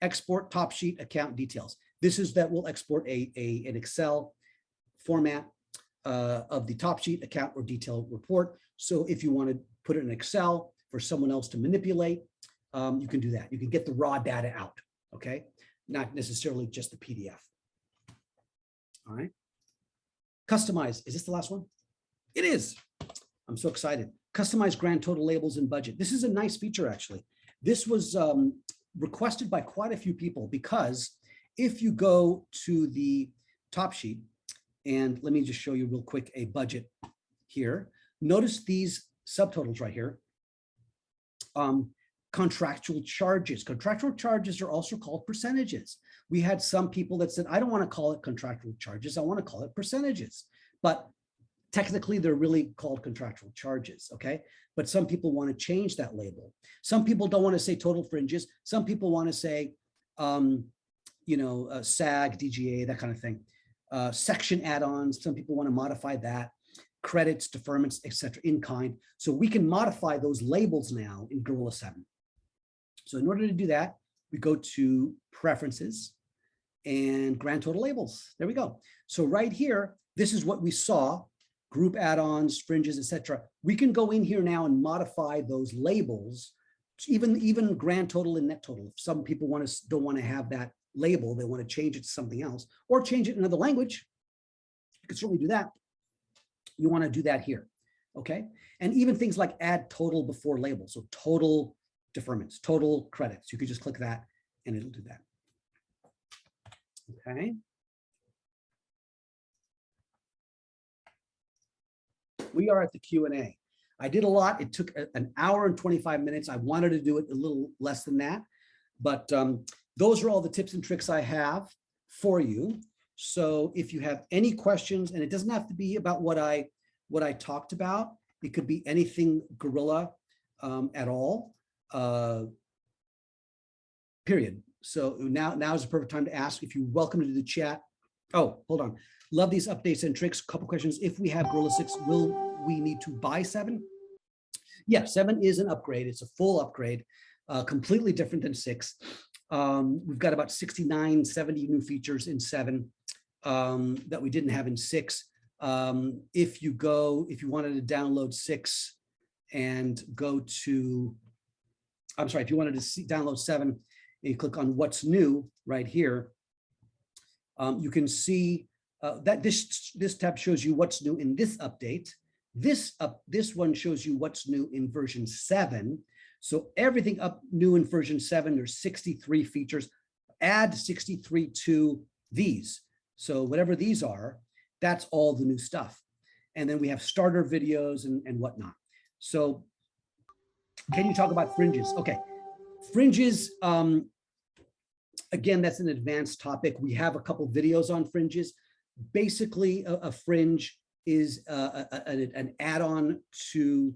[SPEAKER 1] Export top sheet account details. This is that will export an Excel format of the top sheet account or detail report. So if you want to put it in Excel for someone else to manipulate, you can do that. You can get the raw data out, okay? Not necessarily just the PDF. All right. Customize. Is this the last one? It is. I'm so excited. Customize grand total labels and budget. This is a nice feature, actually. This was requested by quite a few people because if you go to the top sheet, and let me just show you real quick a budget here. Notice these subtotals right here. Contractual charges. Contractual charges are also called percentages. We had some people that said, I don't want to call it contractual charges. I want to call it percentages. But technically, they're really called contractual charges, okay? But some people want to change that label. Some people don't want to say total fringes. Some people want to say, SAG, DGA, that kind of thing. Section add-ons. Some people want to modify that. Credits, deferments, etc. in kind. So we can modify those labels now in Gorilla 7. So in order to do that, we go to Preferences and Grand Total Labels. There we go. So right here, this is what we saw. Group add-ons, fringes, etc. We can go in here now and modify those labels, even grand total and net total. If some people don't want to have that label, they want to change it to something else or change it in another language, you can certainly do that. You want to do that here, okay? And even things like add total before label. So total deferments, total credits. You could just click that and it'll do that, okay? We are at the Q&A. I did a lot. It took an hour and 25 minutes. I wanted to do it a little less than that, but those are all the tips and tricks I have for you. So if you have any questions, and it doesn't have to be about what I talked about, it could be anything Gorilla at all, period. So now is the perfect time to ask. If you're welcome to do the chat. Oh, hold on. Love these updates and tricks. Couple questions. If we have Gorilla 6, will we need to buy 7? Yeah, 7 is an upgrade. It's a full upgrade, completely different than 6. We've got about 69, 70 new features in 7 that we didn't have in 6. If you wanted to download 6 and go to, if you wanted to download 7 and you click on what's new right here, you can see that this tab shows you what's new in this update. This one shows you what's new in version 7. So everything new in version 7, there's 63 features. Add 63 to these. So whatever these are, that's all the new stuff. And then we have starter videos and whatnot. So can you talk about fringes? Okay, Fringes, again, that's an advanced topic. We have a couple videos on fringes. Basically, a fringe is an add-on to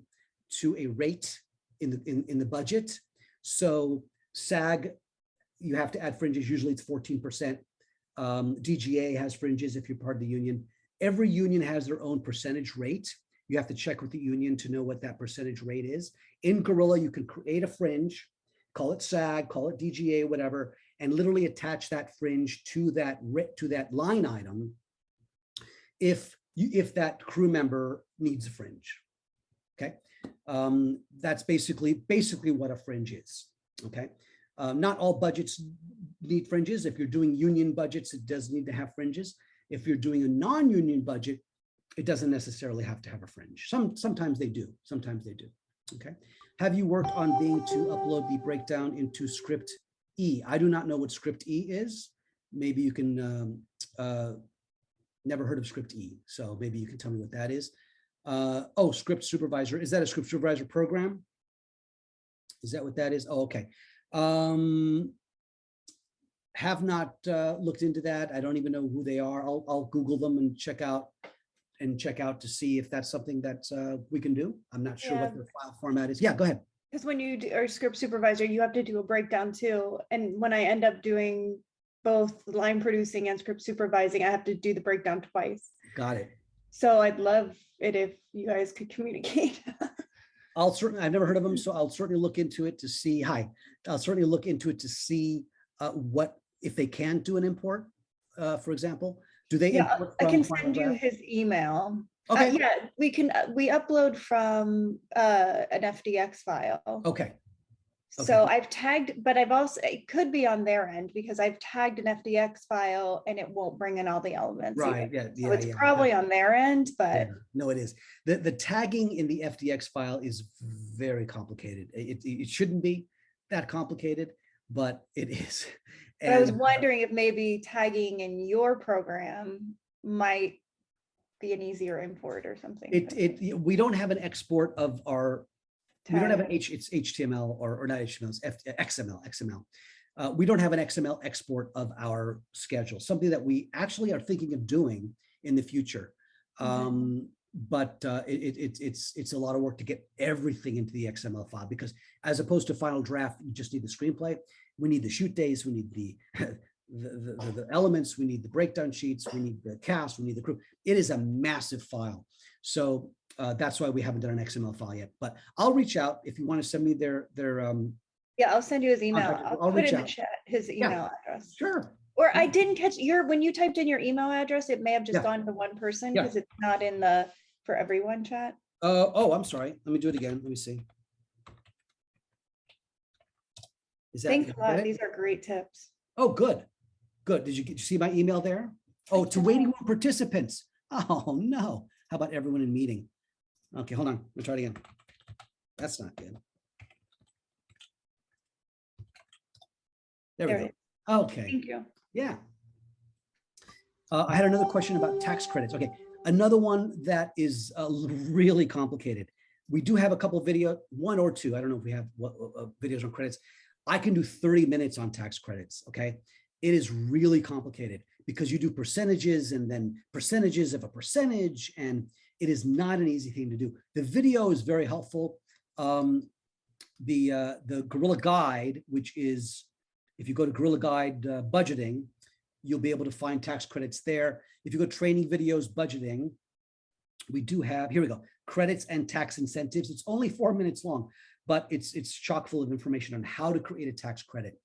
[SPEAKER 1] a rate in the budget. So SAG, you have to add fringes. Usually it's 14%. DGA has fringes if you're part of the union. Every union has their own percentage rate. You have to check with the union to know what that percentage rate is. In Gorilla, you can create a fringe, call it SAG, call it DGA, whatever, and literally attach that fringe to that line item if that crew member needs a fringe. Okay, that's basically what a fringe is. Okay, not all budgets need fringes. If you're doing union budgets, it does need to have fringes. If you're doing a non-union budget, it doesn't necessarily have to have a fringe. Sometimes they do. Sometimes they do. Okay. Have you worked on being to upload the breakdown into Script E? I do not know what Script E is. Maybe you can. Never heard of Script E, so maybe you can tell me what that is. Oh, Script Supervisor. Is that a Script Supervisor program? Is that what that is? Oh, okay. Have not looked into that. I don't even know who they are. I'll Google them and check out to see if that's something that we can do. I'm not sure what their file format is. Yeah, go ahead.
[SPEAKER 2] Because when you are Script Supervisor, you have to do a breakdown too. And when I end up doing both line producing and script supervising, I have to do the breakdown twice.
[SPEAKER 1] Got it.
[SPEAKER 2] So I'd love it if you guys could communicate.
[SPEAKER 1] I've never heard of them, so I'll certainly look into it to see. I'll certainly look into it to see what if they can do an import, for example. Do they?
[SPEAKER 2] Yeah,
[SPEAKER 1] import
[SPEAKER 2] I
[SPEAKER 1] from
[SPEAKER 2] can
[SPEAKER 1] Final
[SPEAKER 2] send you
[SPEAKER 1] Draft?
[SPEAKER 2] his email.
[SPEAKER 1] Okay.
[SPEAKER 2] Yeah, we upload from an FDX file.
[SPEAKER 1] Okay.
[SPEAKER 2] So I've tagged, but I've also, it could be on their end because I've tagged an FDX file and it won't bring in all the elements.
[SPEAKER 1] Right.
[SPEAKER 2] Either.
[SPEAKER 1] Yeah.
[SPEAKER 2] So it's probably on their end, but.
[SPEAKER 1] Yeah. No, it is. The tagging in the FDX file is very complicated. It shouldn't be that complicated, but it is.
[SPEAKER 2] But I was wondering if maybe tagging in your program might be an easier import or something.
[SPEAKER 1] We don't have an export of our.
[SPEAKER 2] Tag.
[SPEAKER 1] We don't have it's HTML or not HTML, it's XML. We don't have an XML export of our schedule, something that we actually are thinking of doing in the future. But it's a lot of work to get everything into the XML file because as opposed to Final Draft, you just need the screenplay. We need the shoot days, we need the elements, we need the breakdown sheets, we need the cast, we need the crew. It is a massive file. So that's why we haven't done an XML file yet, but I'll reach out if you want to send me their
[SPEAKER 2] yeah, I'll send you his email. I'll put in the chat his email address.
[SPEAKER 1] Sure.
[SPEAKER 2] Or I didn't catch when you typed in your email address, it may have just gone to one person because it's not in the for everyone chat.
[SPEAKER 1] Oh, I'm sorry. Let me do it again. Let me see.
[SPEAKER 2] Thanks a lot. These are great tips.
[SPEAKER 1] Oh, good. Good. Did you see my email there? Oh, to waiting room participants. Oh, no. How about everyone in meeting? Okay, hold on. We'll try it again. That's not good. There we go. Okay.
[SPEAKER 2] Thank you.
[SPEAKER 1] Yeah. I had another question about tax credits. Okay. Another one that is really complicated. We do have a couple of videos, one or two. I don't know if we have videos on credits. I can do 30 minutes on tax credits. Okay. It is really complicated because you do percentages and then percentages of a percentage, and it is not an easy thing to do. The video is very helpful. The Gorilla Guide, which is, if you go to Gorilla Guide budgeting, you'll be able to find tax credits there. If you go training videos budgeting, we do have, here we go, credits and tax incentives. It's only 4 minutes long, but it's chock full of information on how to create a tax credit.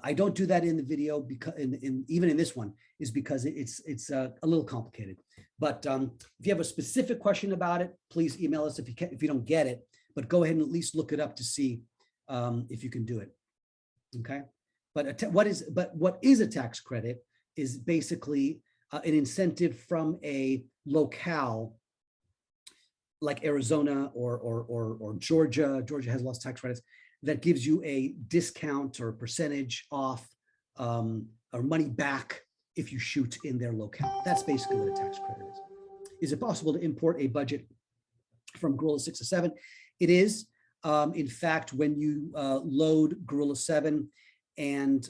[SPEAKER 1] I don't do that in the video because even in this one is because it's a little complicated. But if you have a specific question about it, please email us if you don't get it. But go ahead and at least look it up to see if you can do it. Okay. But what is a tax credit is basically an incentive from a locale like Arizona or Georgia. Georgia has lots of tax credits that gives you a discount or a percentage off or money back if you shoot in their locale. That's basically what a tax credit is. Is it possible to import a budget from Gorilla 6 or 7? It is. In fact, when you load Gorilla 7 and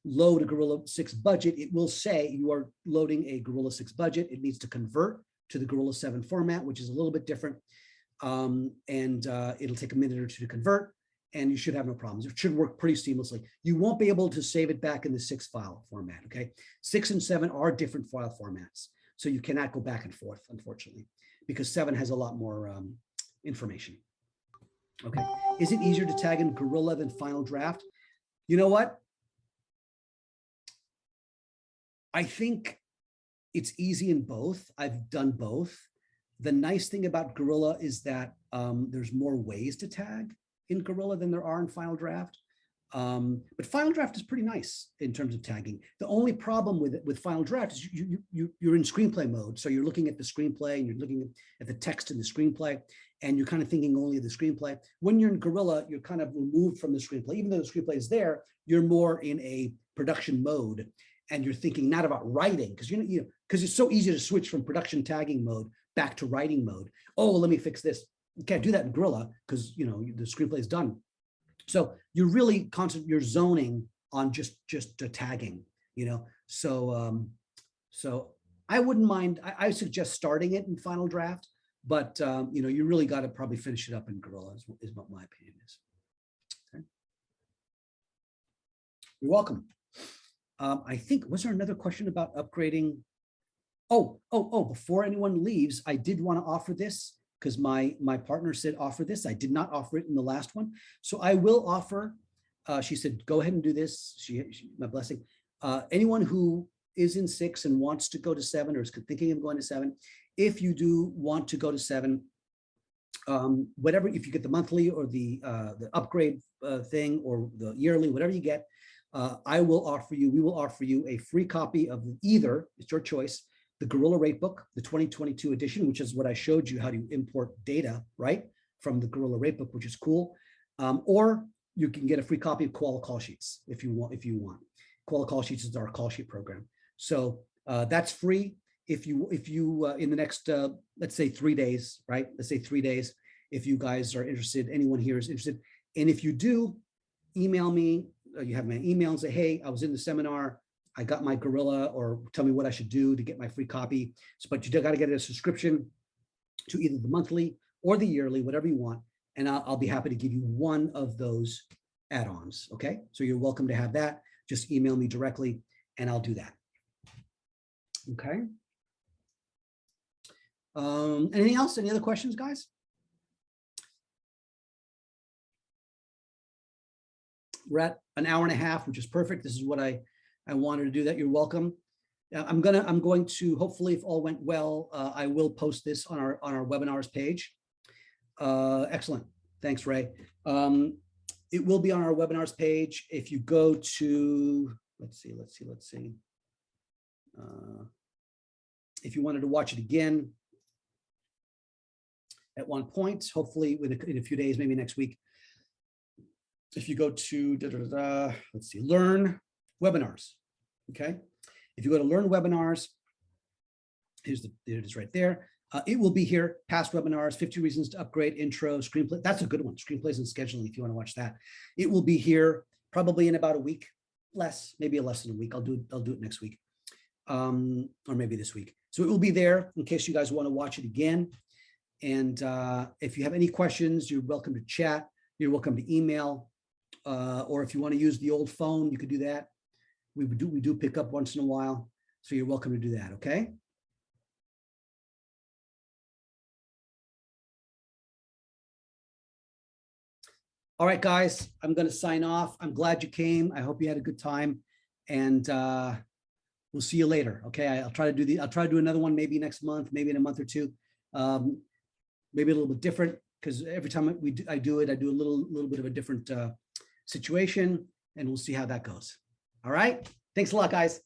[SPEAKER 1] load a Gorilla 6 budget, it will say you are loading a Gorilla 6 budget. It needs to convert to the Gorilla 7 format, which is a little bit different. It'll take a minute or two to convert, and you should have no problems. It should work pretty seamlessly. You won't be able to save it back in the 6 file format, okay? 6 and 7 are different file formats, so you cannot go back and forth, unfortunately, because 7 has a lot more information. Okay, is it easier to tag in Gorilla than Final Draft? You know what? I think it's easy in both. I've done both. The nice thing about Gorilla is that there's more ways to tag in Gorilla than there are in Final Draft. But Final Draft is pretty nice in terms of tagging. The only problem with Final Draft is you're in screenplay mode. So you're looking at the screenplay and you're looking at the text in the screenplay, and you're kind of thinking only of the screenplay. When you're in Gorilla, you're kind of removed from the screenplay. Even though the screenplay is there, you're more in a production mode, and you're thinking not about writing, because because it's so easy to switch from production tagging mode back to writing mode. Oh, let me fix this. You can't do that in Gorilla because the screenplay is done. So you're really constant. You're zoning on just tagging. So I wouldn't mind. I suggest starting it in Final Draft, but you really got to probably finish it up in Gorilla. Is what my opinion is. Okay. You're welcome. I think, was there another question about upgrading? Oh, before anyone leaves, I did want to offer this because my partner said offer this. I did not offer it in the last one. So I will offer, she said, go ahead and do this. She my blessing. Anyone who is in 6 and wants to go to 7 or is thinking of going to 7, if you do want to go to 7, whatever, if you get the monthly or the upgrade thing or the yearly, whatever you get, we will offer you a free copy of either, it's your choice, the Gorilla Ratebook, the 2022 edition, which is what I showed you how to import data, right, from the Gorilla Ratebook, which is cool. Or you can get a free copy of Koala Call Sheets if you want. Koala Call Sheets is our call sheet program. So that's free if you in the next, let's say 3 days, right? Let's say 3 days, if you guys are interested, anyone here is interested. And if you do, email me, you have my email and say, hey, I was in the seminar, I got my Gorilla, or tell me what I should do to get my free copy. So, but you got to get a subscription to either the monthly or the yearly, whatever you want. And I'll be happy to give you one of those add-ons. Okay. So you're welcome to have that. Just email me directly and I'll do that. Okay. Anything else? Any other questions, guys? We're at an hour and a half, which is perfect. This is what I wanted to do that. You're welcome. I'm going to, hopefully, if all went well, I will post this on our webinars page. Excellent. Thanks, Ray. It will be on our webinars page. If you go to, let's see. If you wanted to watch it again at one point, hopefully in a few days, maybe next week. If you go to, let's see, Learn Webinars, okay? If you go to Learn Webinars, there it is right there. It will be here, past webinars, 50 reasons to upgrade, intro, screenplay. That's a good one, screenplays and scheduling, if you want to watch that. It will be here probably in about a week, maybe less than a week. I'll do it next week, or maybe this week. So it will be there in case you guys want to watch it again. And if you have any questions, you're welcome to chat. You're welcome to email. Or if you want to use the old phone, you could do that. We do pick up once in a while. So you're welcome to do that, okay? All right, guys, I'm going to sign off. I'm glad you came. I hope you had a good time, and we'll see you later. Okay, I'll try to do another one maybe next month, maybe in a month or two, maybe a little bit different, because every time I do it, I do a little bit of a different situation, and we'll see how that goes. All right, thanks a lot, guys.